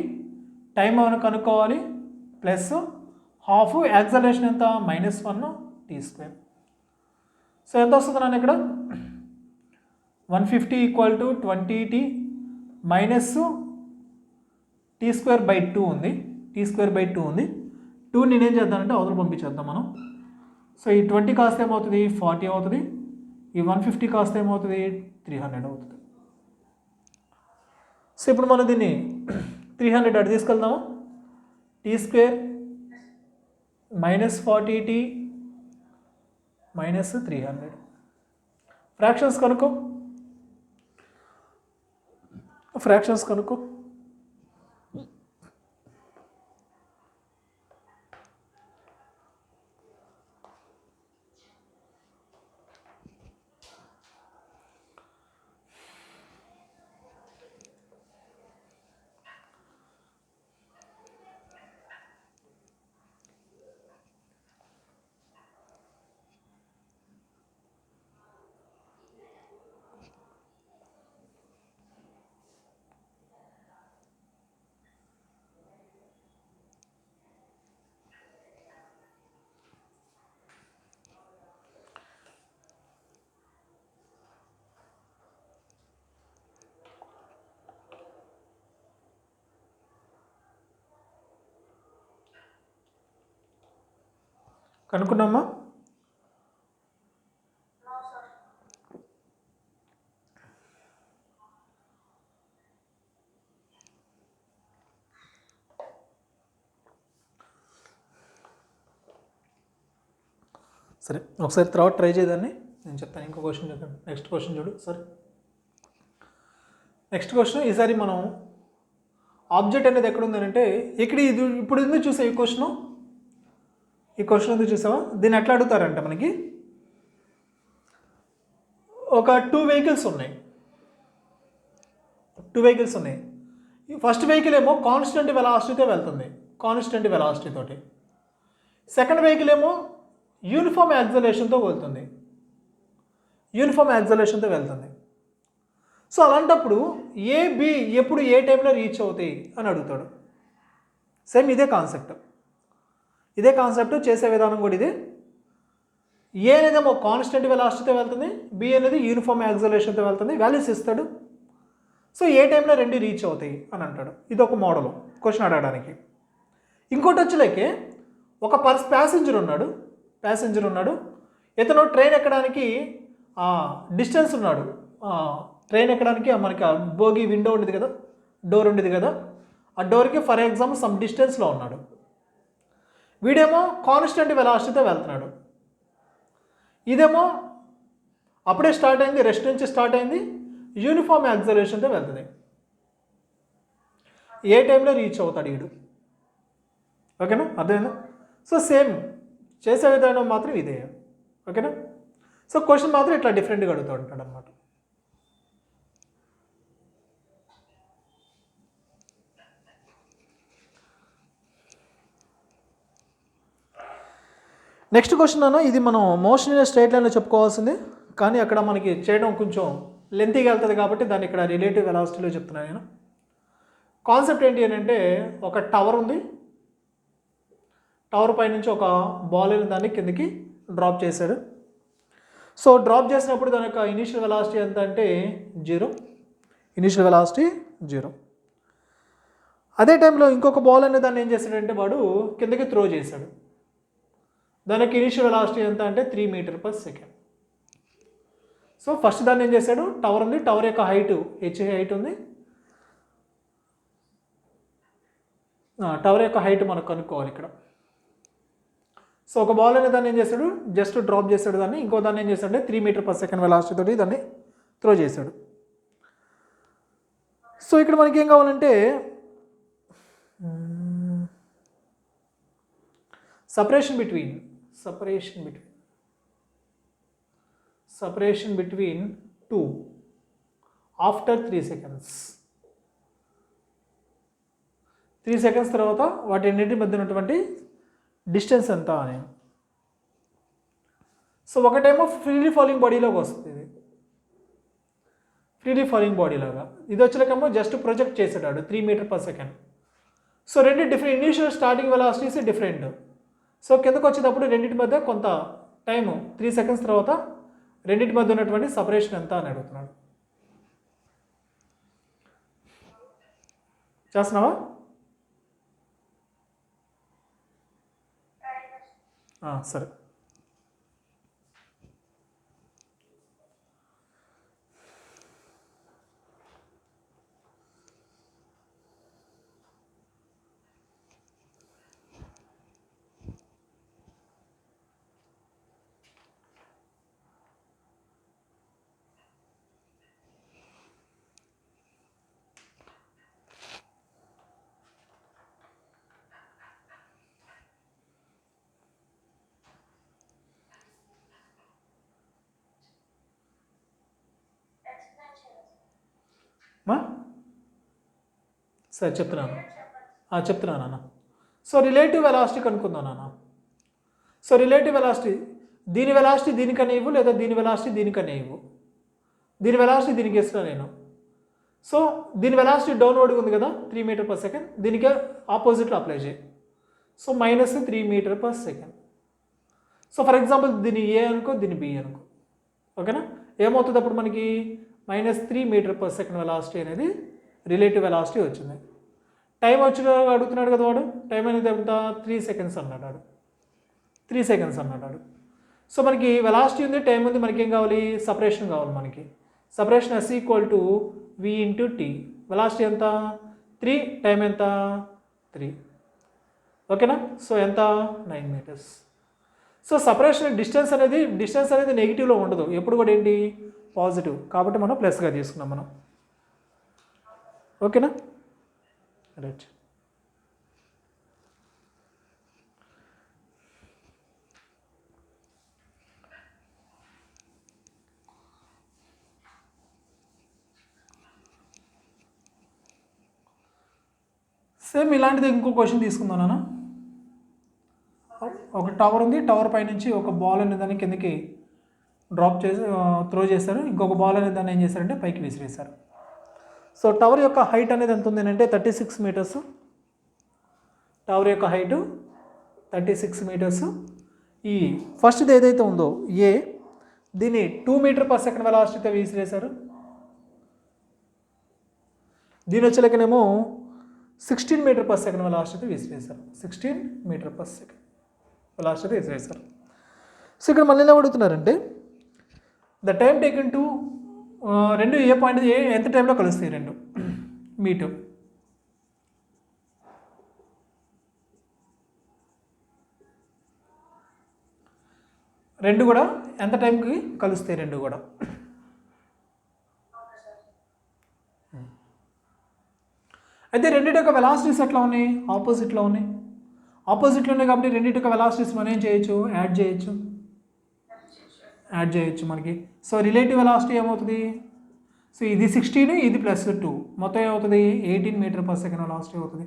టైం మనం కనుక్కోవాలి ప్లస్ ½ యాక్సలరేషన్ ఎంత? -1 t². సో ఎంత వస్తుంది నాన్న ఇక్కడ? 150 = 20t మైనస్ t²/2 ఉంది. t²/2 ఉంది. 2 నేనేం చేద్దానంటే అవతల పంపించేద్దాం మనం. సో ఈ 20 కాస్త ఏమవుతుంది? 40 అవుతుంది. ఈ 150 కాస్త ఏమవుతుంది? 300 అవుతుంది. సో ఇప్పుడు మనం దీన్ని 300 అటు తీసుకెళ్దాము. t² -40t -300. ఫ్రాక్షన్స్ కనుక్కో. కనుక్కున్నామా? సరే ఒకసారి తర్వాత ట్రై చేయదాన్ని నేను చెప్తాను. ఇంకో క్వశ్చన్ చెప్పండి. నెక్స్ట్ క్వశ్చన్ చూడు. సరే నెక్స్ట్ క్వశ్చన్ ఈసారి మనం ఆబ్జెక్ట్ అనేది ఎక్కడ ఉందంటే ఇక్కడ ఇది ఇప్పుడు ఎందుకు చూసావు ఈ క్వశ్చన్ ఎందుకు చూసావా? దీన్ని ఎట్లా అడుగుతారంటే మనకి ఒక 2 వెహికల్స్ ఉన్నాయి. ఫస్ట్ వెహికల్ ఏమో కాన్స్టెంట్ వెలాసిటీతో వెళ్తుంది, కాన్స్టెంట్ వెలాసిటీ తోటి. సెకండ్ వెహికల్ ఏమో యూనిఫామ్ యాక్సలరేషన్తో వెళ్తుంది. సో అలాంటప్పుడు ఏ బి ఎప్పుడు ఏ టైంలో రీచ్ అవుతాయి అని అడుగుతాడు. సేమ్ ఇదే కాన్సెప్ట్ చేసే విధానం కూడా ఇదే. ఏ అనేదేమో కాన్స్టెంట్ వెలాసిటీతో వెళ్తుంది, బి అనేది యూనిఫామ్ యాక్సలరేషన్తో వెళ్తుంది, వాల్యూస్ ఇస్తాడు. సో ఏ టైంలో రెండు రీచ్ అవుతాయి అని అంటాడు. ఇది ఒక మోడల్ క్వశ్చన్ అడగడానికి. ఇంకోటి వచ్చేలాకే ఒక ప్యాసింజర్ ఉన్నాడు. ఇతను ట్రైన్ ఎక్కడానికి డిస్టెన్స్ ఉన్నాడు. ట్రైన్ ఎక్కడానికి మనకి బోగి విండో ఉండేది కదా, డోర్ ఉండేది కదా, ఆ డోర్కి ఫర్ ఎగ్జాంపుల్ సమ్ డిస్టెన్స్లో ఉన్నాడు. వీడేమో కాన్స్టెంట్ వెలాసిటీతో వెళ్తున్నాడు. ఇదేమో అప్పుడే స్టార్ట్ అయింది, రెస్ట్ నుంచి స్టార్ట్ అయింది, యూనిఫామ్ యాక్సలరేషన్తో వెళ్తుంది. ఏ టైంలో రీచ్ అవుతాడు వీడు? ఓకేనా, అర్థమైందా? సో సేమ్ చేసే విధానం మాత్రం ఇదే. ఓకేనా? సో క్వశ్చన్ మాత్రం ఇట్లా డిఫరెంట్గా అడుగుతూ ఉంటాడు అనమాట. నెక్స్ట్ క్వశ్చన్ అన్న, ఇది మనం మోషన్ ఇన్ స్ట్రైట్ లైన్లో చెప్పుకోవాల్సింది, కానీ అక్కడ మనకి చేయడం కొంచెం లెంతీగా వెళ్తుంది కాబట్టి దాన్ని ఇక్కడ రిలేటివ్ వెలాసిటీలో చెప్తున్నాను నేను. కాన్సెప్ట్ ఏంటి అని అంటే, ఒక టవర్ ఉంది, టవర్ పై నుంచి ఒక బాల్ అయిన దాన్ని కిందకి డ్రాప్ చేశాడు. సో డ్రాప్ చేసినప్పుడు దాని యొక్క ఇనీషియల్ వెలాసిటీ ఎంత అంటే 0. Initial velocity 0. అదే టైంలో ఇంకొక బాల్ అనే దాన్ని ఏం చేశాడంటే వాడు కిందకి త్రో చేశాడు. దానికి ఇనీషియల్ వెలాసిటీ ఎంత అంటే 3 మీటర్/సెకండ్. సో ఫస్ట్ దాన్ని ఏం చేశాడు, టవర్ ఉంది, టవర్ యొక్క హైట్ హైట్ ఉంది, టవర్ యొక్క హైట్ మనకు కనుక్కోవాలి ఇక్కడ. సో ఒక బాల్ అనే దాన్ని ఏం చేశాడు, జస్ట్ డ్రాప్ చేశాడు దాన్ని, ఇంకో దాన్ని ఏం చేశాడంటే 3 మీటర్ పర్ సెకండ్ వెలాసిటీ తోటి దాన్ని త్రో చేశాడు. సో ఇక్కడ మనకి ఏం కావాలంటే separation between two after 3 seconds. 3 seconds తర్వాత వాటి రెండింటి మధ్య ఉన్నటువంటి డిస్టెన్స్ ఎంత అని. సో ఒకటేమో ఫ్రీలీ ఫాలింగ్ బాడీలోకి వస్తుంది, ఇది ఫ్రీలీ ఫాలింగ్ బాడీ లాగా, ఇది వచ్చేకేమో జస్ట్ ప్రొజెక్ట్ చేసేటాడు 3 మీటర్ పర్ సెకండ్. సో రెండు different, initial starting velocities different. So కిందకు వచ్చేటప్పుడు రెండింటి మధ్య కొంత టైము 3 seconds తర్వాత రెండింటి మధ్య ఉన్నటువంటి సపరేషన్ ఎంత అని అడుగుతున్నాడు. చేస్తున్నావా? సరే. సరే చెప్తున్నాను నాన్న. సో రిలేటివ్ వెలాసిటీ కనుక్కుందాం నాన్న. సో రిలేటివ్ వెలాసిటీ, దీని వెలాసిటీ దీనికనే ఇవ్వు, లేదా దీని వెలాసిటీ దీనికనే ఇవ్వు. దీని వెలాసిటీ దీనికి ఇస్తున్నా నేను. సో దీని వెలాసిటీ డౌన్వర్డ్గా ఉంది కదా 3 మీటర్ పర్ సెకండ్, దీనికే ఆపోజిట్లో అప్లై చేయి. So -3 metre per second. So for example దీన్ని ఏ అనుకో, దీన్ని బి అనుకో, ఓకేనా? ఏమవుతుంది అప్పుడు మనకి -3 మీటర్ పర్ సెకండ్ వెలాసిటీ అనేది రిలేటివ్ వెలాసిటీ వచ్చింది. టైం వచ్చిన అడుగుతున్నాడు కదా వాడు, టైం అనేది ఎంత 3 seconds అన్నాడు, 3 seconds అన్నాడు. సో మనకి వెలాసిటీ ఉంది, టైం ఉంది, మనకి ఏం కావాలి, సపరేషన్ కావాలి మనకి. Separation S = V × T. Velocity ఎంత 3, టైం ఎంత 3, ఓకేనా? సో ఎంత 9 meters. సో సపరేషన్ డిస్టెన్స్ అనేది నెగిటివ్లో ఉండదు, ఎప్పుడు కూడా ఏంటి పాజిటివ్, కాబట్టి మనం ప్లస్గా తీసుకున్నాం మనం, ఓకేనా? రైట్. సేమ్ ఇలాంటిది ఇంకో క్వశ్చన్ తీసుకుందాం నాన్న. ఒక టవర్ ఉంది, టవర్ పైనుంచి ఒక బాల్ అనే దాన్ని కిందకి డ్రాప్ చేసి త్రో చేశారు, ఇంకొక బాల్ అనే దాన్ని ఏం చేశారంటే పైకి విసిరేశారు. సో టవర్ యొక్క హైట్ అనేది ఎంత ఉంది అంటే 36 meters. టవర్ యొక్క హైటు 36 meters. ఈ ఫస్ట్ది ఏదైతే ఉందో ఏ, దీన్ని 2 మీటర్ పర్ సెకండ్ వెలాసిటీతో విసిరేశారు. దీని వచ్చేలకనేమో 16 మీటర్ పర్ సెకండ్ వెలాసిటీతో విసిరేశారు, 16 మీటర్ పర్ సెకండ్ వెలాసిటీతో విసిరేశారు. సో ఇక్కడ మళ్ళీ ఎలా అడుగుతున్నారంటే ద టైం టేకెన్ టు, రెండు ఏ పాయింట్ ఎంత టైంలో కలుస్తాయి రెండు మీటు. రెండు కూడా ఎంత టైంకి కలుస్తాయి రెండు కూడా. అయితే రెండింటి యొక్క వెలాసిటీస్ ఎట్లా ఉన్నాయి, ఆపోజిట్లో ఉన్నాయి. ఆపోజిట్లో ఉన్నాయి కాబట్టి రెండింటి యొక్క వెలాసిటీస్ మనం ఏం చేయొచ్చు, యాడ్ చేయొచ్చు మనకి. సో రిలేటివ్ వెలాసిటీ ఏమవుతుంది, సో ఇది 16, ఇది +2, మొత్తం ఏమవుతుంది 18 మీటర్ పర్ సెకండ్ వెలాసిటీ అవుతుంది.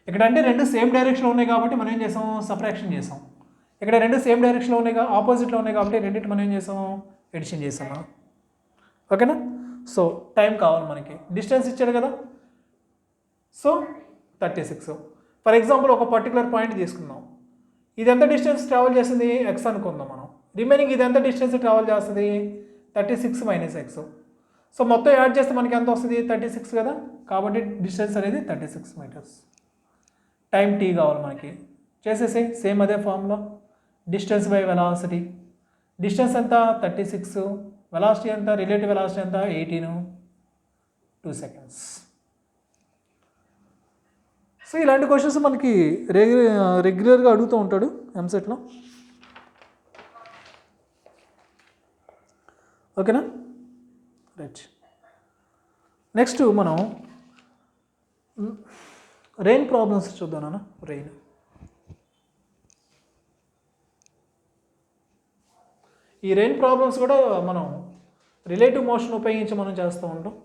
ఇక్కడ అంటే రెండు సేమ్ డైరెక్షన్లో ఉన్నాయి కాబట్టి మనం ఏం చేసాం, సబ్ట్రాక్షన్ చేసాం. ఇక్కడ రెండు సేమ్ డైరెక్షన్లో ఉన్నాయి, ఆపోజిట్లో ఉన్నాయి కాబట్టి రెండింటి మనం ఏం చేసాం, ఎడిషన్ చేసాం, ఓకేనా? సో టైం కావాలి మనకి, డిస్టెన్స్ ఇచ్చాడు కదా, సో 36. ఫర్ ఎగ్జాంపుల్ ఒక పర్టికులర్ పాయింట్ తీసుకుందాం, ఇది ఎంత డిస్టెన్స్ ట్రావెల్ చేస్తుంది x అనుకుందాం మనం, రిమైనింగ్ ఇది ఎంత డిస్టెన్స్ ట్రావెల్ చేస్తుంది 36 - x. సో మొత్తం యాడ్ చేస్తే మనకి ఎంత వస్తుంది 36 కదా, కాబట్టి డిస్టెన్స్ అనేది 36 meters. టైం t కావాలి మనకి, చేసేసి సేమ్ అదే formula, distance by velocity. Distance ఎంత 36, వెలాసిటీ ఎంత, రిలేటివ్ వెలాసిటీ ఎంత 18, 2 seconds. సో ఇలాంటి క్వశ్చన్స్ మనకి రెగ్యులర్గా అడుగుతూ ఉంటాడు ఎంసెట్లో. ఓకేనా, రైట్. నెక్స్ట్ మనం రెయిన్ ప్రాబ్లమ్స్ చూద్దాం నాన్న. రెయిన్, ఈ రెయిన్ ప్రాబ్లమ్స్ కూడా మనం రిలేటివ్ మోషన్ ఉపయోగించి మనం చేస్తూ ఉంటాం.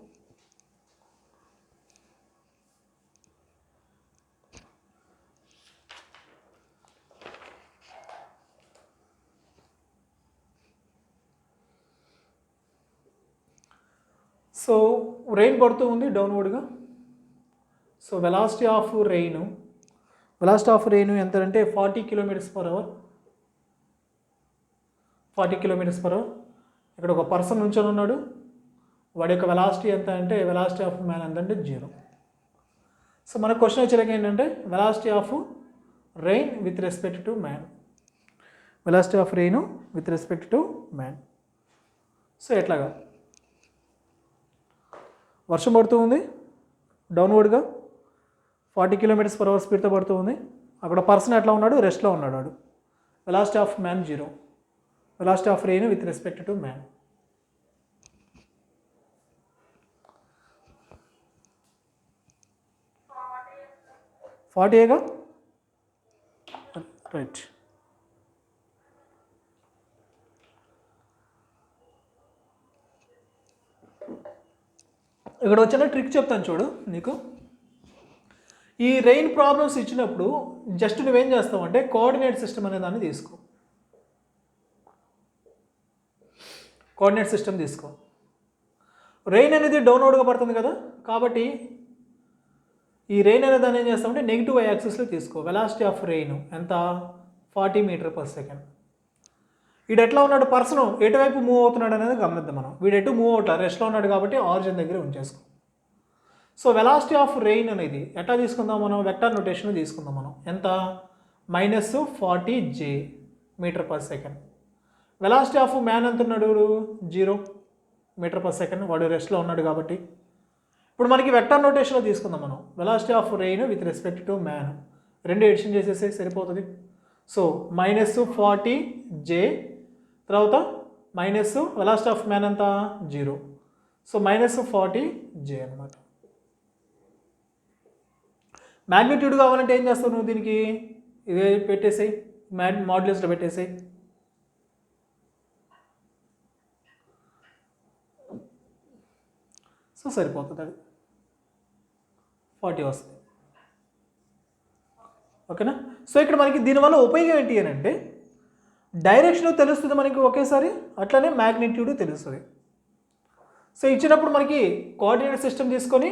సో రెయిన్ పడుతూ ఉంది డౌన్వర్డ్గా. సో వెలాసిటీ ఆఫ్ రెయిన్ ఎంత అంటే 40 km/h. 40 km/h. ఇక్కడ ఒక పర్సన్ నుంచొని ఉన్నాడు, వాడి యొక్క వెలాసిటీ ఎంత అంటే వెలాసిటీ ఆఫ్ మ్యాన్ ఎంత అంటే 0. సో మన క్వశ్చన్ వచ్చేలాగా ఏంటంటే velocity of rain with respect to man. Velocity of rain with respect to man. So ఎట్లాగా, వర్షం పడుతూ ఉంది డౌన్వర్డ్గా, 40 km/h స్పీడ్తో పడుతూ ఉంది. అక్కడ పర్సన్ ఎట్లా ఉన్నాడు, రెస్ట్లో ఉన్నాడు వాడు. Velocity of man 0. Velocity of rain with respect to man. ఫార్టీగా, రైట్. ఇక్కడ వచ్చిన ట్రిక్ చెప్తాను చూడు నీకు. ఈ రెయిన్ ప్రాబ్లమ్స్ ఇచ్చినప్పుడు జస్ట్ నువ్వేం చేస్తావు అంటే కోఆర్డినేట్ సిస్టమ్ అనే దాన్ని తీసుకో. కోఆర్డినేట్ సిస్టమ్ తీసుకో. రెయిన్ అనేది డౌన్వర్డ్గా పడుతుంది కదా, కాబట్టి ఈ రెయిన్ అనే దాన్ని ఏం చేస్తామంటే నెగిటివ్ యాక్సిస్లో తీసుకో. వెలాసిటీ ఆఫ్ రెయిన్ ఎంత, 40 m/s. వీడు ఎట్లా ఉన్నాడు, పర్సన్ ఎటువైపు మూవ్ అవుతున్నాడు అనేది గమనిద్దాం మనం. వీడు ఎటు మూవ్ అవుతాడు, రెస్ట్లో ఉన్నాడు కాబట్టి ఆరిజిన్ దగ్గర ఉంచేసుకో. సో వెలాసిటీ ఆఫ్ రెయిన్ అనేది ఎట్లా తీసుకుందాం మనం, వెక్టర్ నోటేషన్ తీసుకుందాం మనం. ఎంత, -40 J m/s. Velocity of man ఎంత ఉన్నాడు, 0 m/s. వాడు రెస్ట్లో ఉన్నాడు కాబట్టి. ఇప్పుడు మనకి వెక్టర్ నోటేషన్లో తీసుకుందాం మనం. Velocity of rain with respect to man, రెండు ఎడిషన్ చేసేస్తే సరిపోతుంది. సో -40 J, తర్వాత మైనస్ వెలాసిటీ ఆఫ్ మ్యాన్ ఎంత, 0. సో -40 J అనమాట. మ్యాగ్నిట్యూడ్ కావాలంటే ఏం చేస్తావు నువ్వు, దీనికి ఇదే పెట్టేసాయి, మాడ్యులస్లో పెట్టేసాయి. సో సరిపోతుంది, అది 40 వస్తుంది. ఓకేనా. సో ఇక్కడ మనకి దీనివల్ల ఉపయోగం ఏంటి అని అంటే డైరెక్షన్ తెలుస్తుంది మనకి ఒకేసారి, అట్లనే మ్యాగ్నిట్యూడ్ తెలుస్తుంది. సో ఇచ్చినప్పుడు మనకి కోఆర్డినేట్ సిస్టమ్ తీసుకొని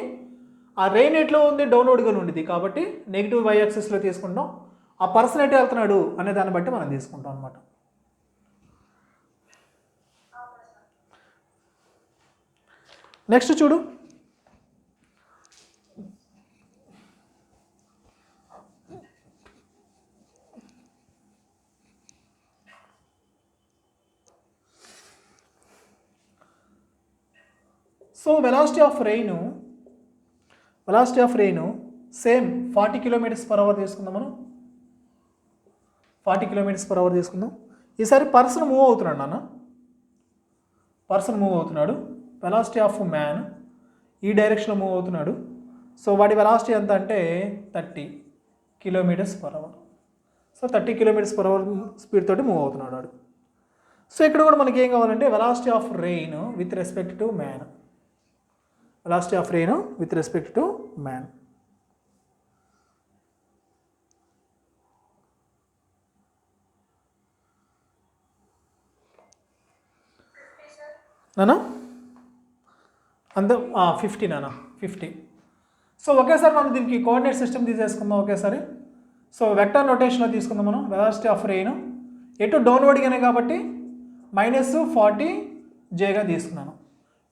ఆ రెయిన్ ఎట్లో ఉంది, డౌన్వర్డ్గా ఉండిద్ది కాబట్టి నెగిటివ్ y యాక్సిస్లో తీసుకుంటాం. ఆ పర్సన్ ఎటు వెళ్తున్నాడు అనే దాన్ని బట్టి మనం తీసుకుంటాం అనమాట. నెక్స్ట్ చూడు, so velocity of rain same 40 km/h తీసుకుందాం మనం. 40 km/h తీసుకుందాం. ఈసారి పర్సన్ మూవ్ అవుతున్నాడు నాన్న, పర్సన్ మూవ్ అవుతున్నాడు. వెలాసిటీ ఆఫ్ మ్యాన్ ఈ డైరెక్షన్లో మూవ్ అవుతున్నాడు. సో వాడి వెలాసిటీ ఎంత అంటే 30 km/h. సో 30 km/h స్పీడ్ తోటి మూవ్ అవుతున్నాడు వాడు. సో ఇక్కడ కూడా మనకి ఏం కావాలంటే velocity of rain with respect to man. Velocity of rain with respect to man. నానా అంత 50 నానా 50. సో ఒకేసారి మనం దీనికి కోఆర్డినేట్ సిస్టమ్ తీసేసుకుందాం ఒకేసారి. సో వెక్టర్ నోటేషన్లో తీసుకుందాం మనం. వెలాసిటీ ఆఫ్ రెయిన్ ఎటు డౌన్వర్డ్గానే కాబట్టి -40 Jగా తీసుకున్నాను.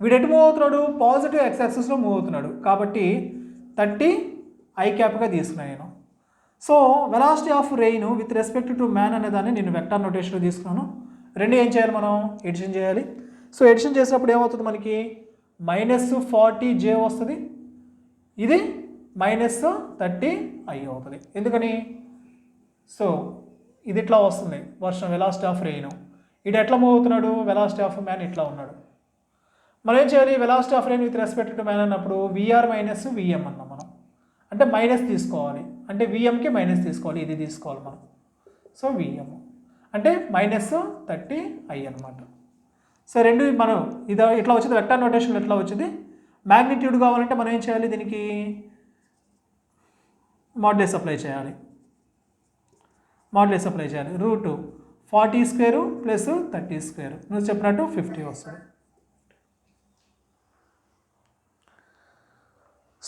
వీడు ఎటు మూవ్ అవుతున్నాడు, పాజిటివ్ x యాక్సిస్లో మూవ్ అవుతున్నాడు కాబట్టి 30 I క్యాప్గా తీసుకున్నాను నేను. So velocity of rain with respect to man అనే దాన్ని నేను వెక్టర్ నోటేషన్లో తీసుకున్నాను. రెండు ఏం చేయాలి మనం, ఎడిషన్ చేయాలి. సో ఎడిషన్ చేసినప్పుడు ఏమవుతుంది మనకి, -40 J వస్తుంది. ఇది -30 I అవుతుంది. ఎందుకని? సో ఇది ఇట్లా వస్తుంది వర్షం, వెలాసిటీ ఆఫ్ రెయిన్. ఇది ఎట్లా మూవ్ అవుతున్నాడు? వెలాసిటీ ఆఫ్ మ్యాన్ ఇట్లా ఉన్నాడు. మనం ఏం చేయాలి? Velocity of rain with respect to man అన్నప్పుడు VR మైనస్ VM అన్నాం మనం. అంటే మైనస్ తీసుకోవాలి, అంటే VMకి మైనస్ తీసుకోవాలి, ఇది తీసుకోవాలి మనం. సో VM అంటే -30I అనమాట. సో రెండు మనం ఇది ఇట్లా వచ్చింది, వెక్టర్ నోటేషన్ ఎట్లా వచ్చింది. మ్యాగ్నిట్యూడ్ కావాలంటే మనం ఏం చేయాలి? దీనికి మాడ్యులస్ అప్లై చేయాలి. మాడ్యులస్ అప్లై చేయాలి. √40² + 30². నువ్వు చెప్పినట్టు 50 వస్తుంది.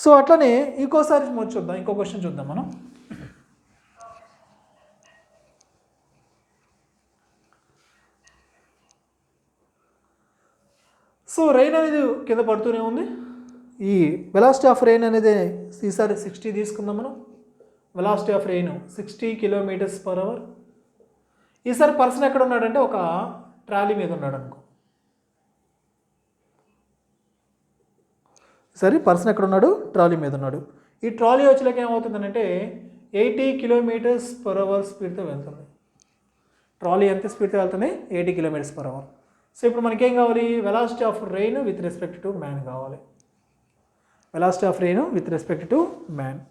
సో అట్లనే ఇంకోసారి చూద్దాం, ఇంకో క్వశ్చన్ చూద్దాం మనం. సో రెయిన్ అనేది కింద పడుతూనే ఉంది. ఈ వెలాసిటీ ఆఫ్ రెయిన్ అనేది ఈసారి 60 తీసుకుందాం మనం. Velocity of rain 60 km/h. ఈసారి పర్సన్ ఎక్కడ ఉన్నాడంటే ఒక ట్రాలీ మీద ఉన్నాడు అనుకో. సరే, పర్సన్ ఎక్కడ ఉన్నాడు? ట్రాలీ మీద ఉన్నాడు. ఈ ట్రాలీ వచ్చేలాగా ఏమవుతుందంటే 80 km/h స్పీడ్తో వెళ్తుంది. ట్రాలీ ఎంత స్పీడ్తో వెళ్తుంది? 80 km/h. సో ఇప్పుడు మనకేం కావాలి? Velocity of rain with respect to man కావాలి. Velocity of rain with respect to man.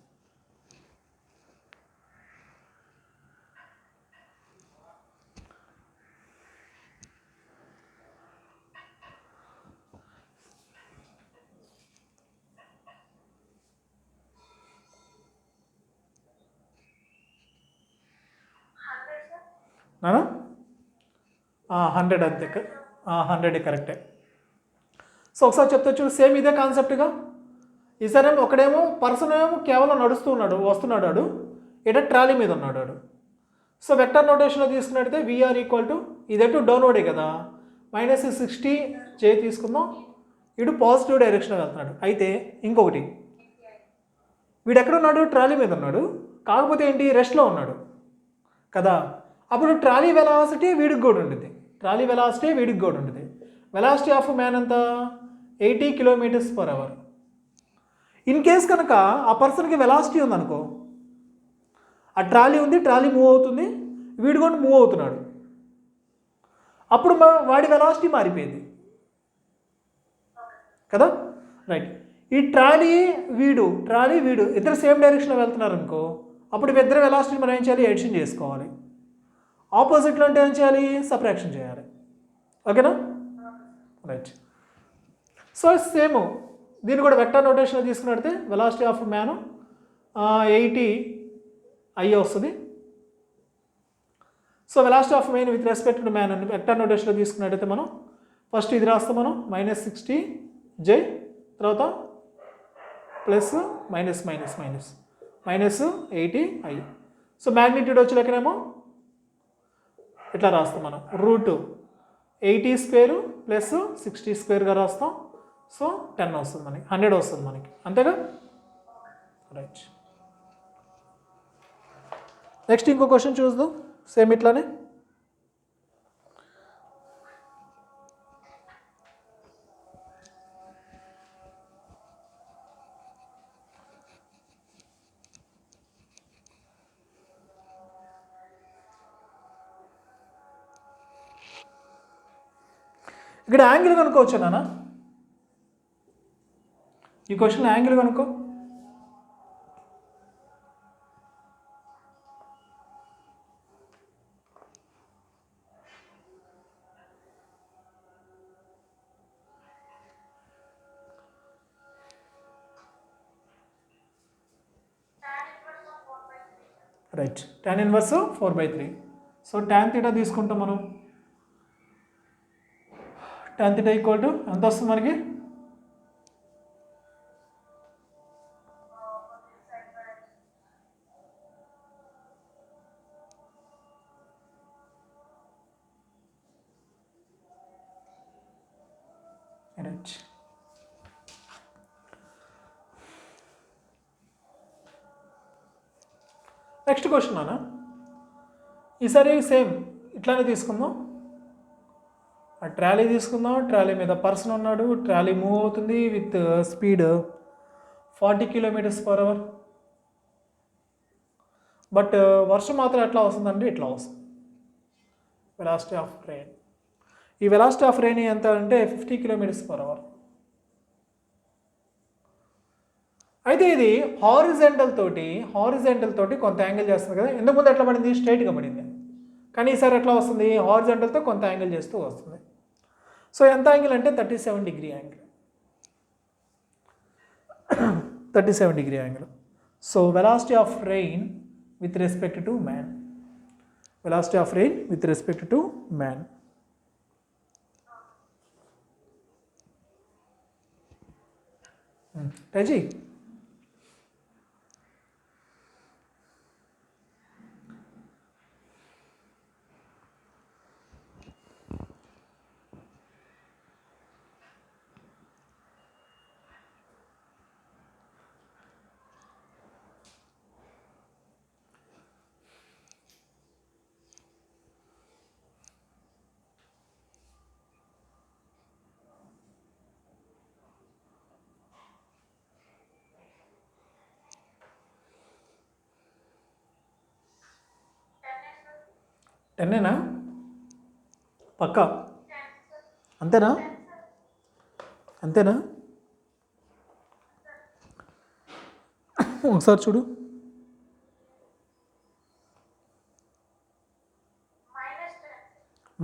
నానా 100 అంతే, 100 కరెక్టే. సో ఒకసారి చెప్తా చూడు, సేమ్ ఇదే కాన్సెప్ట్గా. ఈసారి ఒకడేమో పర్సన్ ఏమో కేవలం నడుస్తూ ఉన్నాడు, వస్తున్నాడు వాడు, ఇట ట్రాలీ మీద ఉన్నాడు వాడు. సో వెక్టర్ నోటేషన్లో తీసుకున్నట్టయితే VR ఇదెటు డౌన్వర్డే కదా, -60J తీసుకుందాం. వీడు పాజిటివ్ డైరెక్షన్లో వెళ్తున్నాడు. అయితే ఇంకొకటి, వీడు ఎక్కడున్నాడు? ట్రాలీ మీద ఉన్నాడు, కాకపోతే ఏంటి? రెస్ట్లో ఉన్నాడు కదా. అప్పుడు ట్రాలీ వెలాసిటీ వీడికి కూడా ఉంటుంది. ట్రాలీ వెలాసిటీ వీడికి కూడా ఉంటుంది. వెలాసిటీ ఆఫ్ మ్యాన్ అంతా 80 km/h. ఇన్ కేస్ కనుక ఆ పర్సన్కి వెలాసిటీ ఉందనుకో, ఆ ట్రాలీ ఉంది, ట్రాలీ మూవ్ అవుతుంది, వీడు కూడా మూవ్ అవుతున్నాడు, అప్పుడు వాడి వెలాసిటీ మారిపోయింది కదా. రైట్. ఈ ట్రాలీ వీడు ఇద్దరు సేమ్ డైరెక్షన్లో వెళ్తున్నారు అనుకో, అప్పుడు ఇద్దరు వెలాసిటీ మనం ఏం చేయాలి? ఎడిషన్ చేసుకోవాలి. ఆపోజిట్లో అంటే ఏం చేయాలి? సబ్ట్రాక్షన్ చేయాలి. ఓకేనా? రైట్. సో సేమ్ దీన్ని కూడా వెక్టర్ నోటేషన్లో తీసుకున్నట్టే వెలాసిటీ ఆఫ్ మ్యాన్ 80I వస్తుంది. So velocity of man with respect to man అని వెక్టర్ నోటేషన్లో తీసుకున్నట్టయితే మనం ఫస్ట్ ఇది రాస్తాం మనం, -60J, తర్వాత ప్లస్ -80I. సో మ్యాగ్నిట్యూడ్ వచ్చేలకనేమో ఇట్లా రాస్తాం మనం, √80² + 60² రాస్తాం. సో 10 వస్తుంది మనకి, 100 వస్తుంది మనకి, అంతేగా. రైట్. నెక్స్ట్ ఇంకో క్వశ్చన్ చూద్దాం, సేమ్ ఇట్లానే. ఇక్కడ యాంగిల్ కనుక్కోవచ్చు నాన్న. ఈ క్వశ్చన్ యాంగిల్ కనుక్కో. Right. tan inverse 4/3. So tan θ తీసుకుంటాం మనం. tan θ ఎంత వస్తుంది మనకి? రైట్. నెక్స్ట్ క్వశ్చన్ అన్న, ఈసారి సేమ్ ఇట్లానే తీసుకుందాం. ఆ ట్రాలీ తీసుకుందాం, ట్రాలీ మీద పర్సన్ ఉన్నాడు, ట్రాలీ మూవ్ అవుతుంది విత్ స్పీడ్ 40 km/h. బట్ వర్షం మాత్రం ఎట్లా వస్తుందంటే ఇట్లా వస్తుంది, వెలాసిటీ ఆఫ్ రెయిన్. ఈ వెలాసిటీ ఆఫ్ రెయిన్ ఎంత అంటే 50 km/h. అయితే ఇది హారిజెంటల్ తోటి కొంత యాంగిల్ చేస్తుంది కదా. ఇంతకుముందు ఎట్లా పడింది, స్ట్రైట్గా పడింది. కానీ ఈసారి ఎట్లా వస్తుంది, హారిజెంటల్తో కొంత యాంగిల్ చేస్తూ వస్తుంది. సో ఎంత యాంగిల్ అంటే 37 degree angle. 37 degree angle. So velocity of rain with respect to man. Velocity of rain with respect to man. Raji. టెన్నేనా పక్కా? అంతేనా? ఒకసారి చూడు.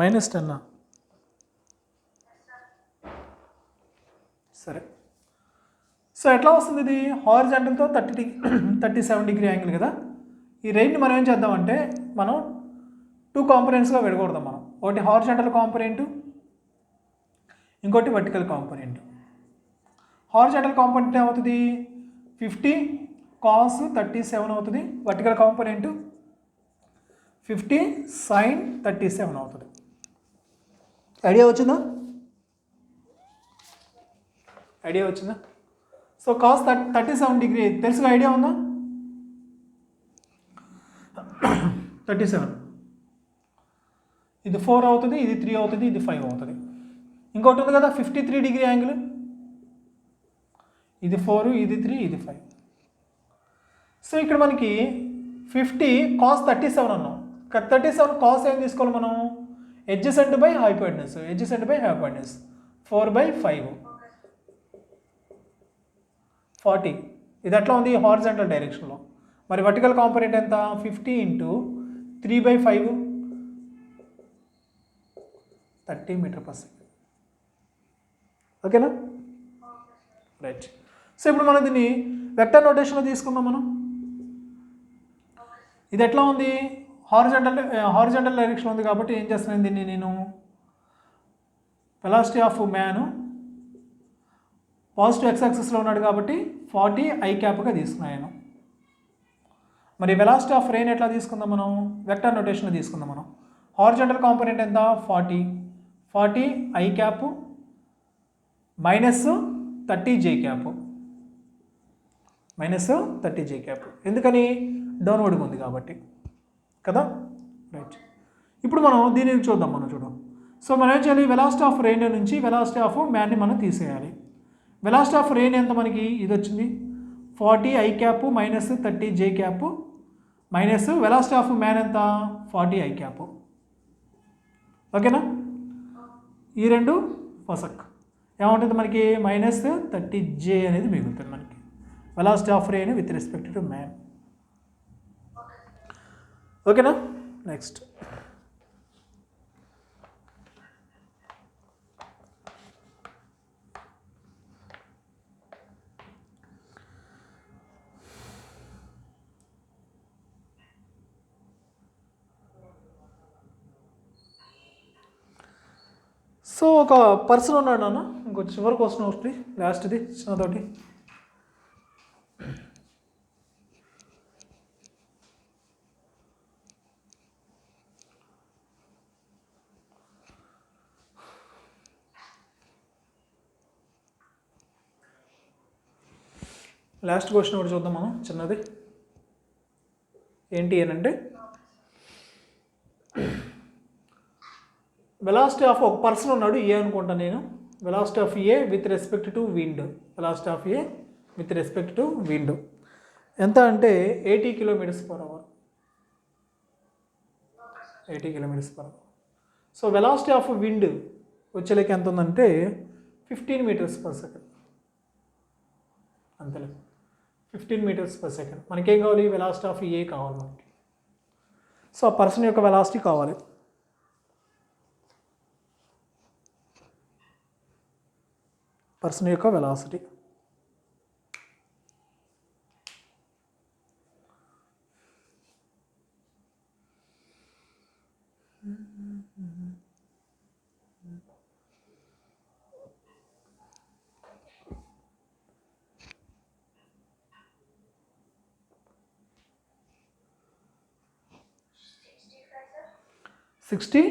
-10. సరే. సో ఎట్లా వస్తుంది ఇది, హారిజాంటల్తో 37 డిగ్రీ యాంగిల్ కదా. ఈ రెయిన్ని మనం ఏం చేద్దామంటే మనం 2 కాంపోనెంట్స్గా విడగొడదాం మనం. ఒకటి హారిజాంటల్ కాంపోనెంట్, ఇంకోటి వర్టికల్ కాంపోనెంట్. హారిజాంటల్ కాంపోనెంట్ ఏమవుతుంది, 50 cos 37 అవుతుంది. వర్టికల్ కాంపోనెంట్ 50 sin 37 అవుతుంది. ఐడియా వచ్చిందా? సో cos 37 డిగ్రీ తెలుసుగా, ఐడియా ఉందా? 37, ఇది 4 అవుతుంది, ఇది 3 అవుతుంది, ఇది 5 అవుతుంది. ఇంకోటి ఉంది కదా 53 డిగ్రీ యాంగిల్, ఇది 4, ఇది 3, ఇది 5. సో ఇక్కడ మనకి 50 cos 37 అన్నాం. 37 cos ఏం తీసుకోవాలి మనం, ఎడ్జసెంట్ బై హైపోటెన్యూస్. 4/5 40. ఇది ఎట్లా ఉంది, హారిజాంటల్ డైరెక్షన్లో. మరి వర్టికల్ కాంపోనెంట్ ఎంత, 50 × 3/5 30 m/s. ఓకేనా, రైట్. సో ఇప్పుడు మనం దీన్ని వెక్టర్ నోటేషన్లో తీసుకుందాం మనం. ఇది ఎట్లా ఉంది, హారిజాంటల్ డైరెక్షన్ ఉంది కాబట్టి ఏం చేస్తున్నాను, దీన్ని నేను velocity of man positive x యాక్సిస్లో ఉన్నాడు కాబట్టి 40 i క్యాప్గా తీసుకున్నాను. మరి వెలాసిటీ ఆఫ్ రెయిన్ ఎట్లా తీసుకుందాం మనం, వెక్టర్ నోటేషన్లో తీసుకుందాం మనం. హారిజాంటల్ కాంపోనెంట్ ఎంత, 40 i cap -30 j cap, -30 j cap. ఎందుకని, డౌన్వర్డ్గా ఉంది కాబట్టి కదా, రైట్. ఇప్పుడు మనం దీనిని చూద్దాం, చూద్దాం. సో మనం ఏం చేయాలి, వెలాసిటీ ఆఫ్ రెయిన్ నుంచి వెలాసిటీ ఆఫ్ మ్యాన్ని మనం తీసేయాలి. వెలాసిటీ ఆఫ్ రెయిన్ ఎంత మనకి, ఇది వచ్చింది 40 i cap -30 j cap minus velocity of man ఎంత, 40 i క్యాప్. ఓకేనా, ఈ రెండు ఫసక్ ఏముంటుంది మనకి, -30 j అనేది మిగులుతుంది మనకి velocity of rain with respect to man. ఓకేనా, నెక్స్ట్. సో ఒక పర్సన్ ఉన్నాడు నాన్న, ఇంకో చివరి క్వశ్చన్ ఒకటి, లాస్ట్ది చిన్నతోటి. లాస్ట్ క్వశ్చన్ ఒకటి చూద్దాం మనం, చిన్నది. ఏంటి అని అంటే, వెలాసిటీ ఆఫ్ ఒక పర్సన్ ఉన్నాడు ఏ అనుకుంటాను నేను. Velocity of A with respect to wind, velocity of A with respect to wind. ఎంత అంటే 80 kilometres per hour. 80 kilometres per hour. So velocity of wind వచ్చేలేక ఎంత ఉందంటే 15 మీటర్స్ పర్ సెకండ్. అంతేలే, 15 మీటర్స్ పర్ సెకండ్. మనకేం కావాలి? వెలాసిటీ ఆఫ్ ఏ కావాలి మనకి. సో ఆ పర్సన్ యొక్క వెలాసిటీ కావాలి. పర్సన్ యొక్క వెలాసిటీ. సిక్స్టీ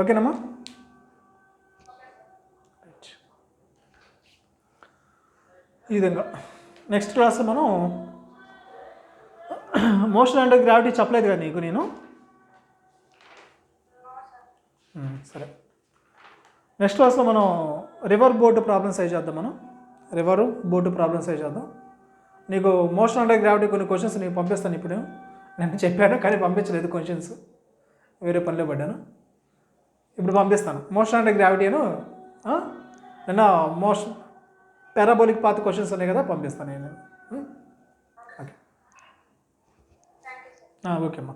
ఓకేనమ్మా. ఈ విధంగా నెక్స్ట్ క్లాస్ మనం మోషన్ అండర్ గ్రావిటీ చెప్పలేదు కదా నీకు నేను. సరే, నెక్స్ట్ క్లాస్లో మనం రివర్ బోట్ ప్రాబ్లమ్స్ అయి చేద్దాం. మనం రివర్ బోట్ ప్రాబ్లమ్స్ అయి చేద్దాం. నీకు మోషన్ అండర్ గ్రావిటీ కొన్ని క్వశ్చన్స్ నీకు పంపిస్తాను. ఇప్పుడు నేను చెప్పాను కానీ పంపించలేదు, క్వశ్చన్స్ వేరే పనిలో పడ్డాను. ఇప్పుడు పంపిస్తాను. మోషన్ అండర్ గ్రావిటీ అను నిన్న మోషన్ పారాబోలిక్ పాత్ క్వశ్చన్స్ ఉన్నాయి కదా, పంపిస్తాను నేను. ఓకే ఓకే అమ్మా.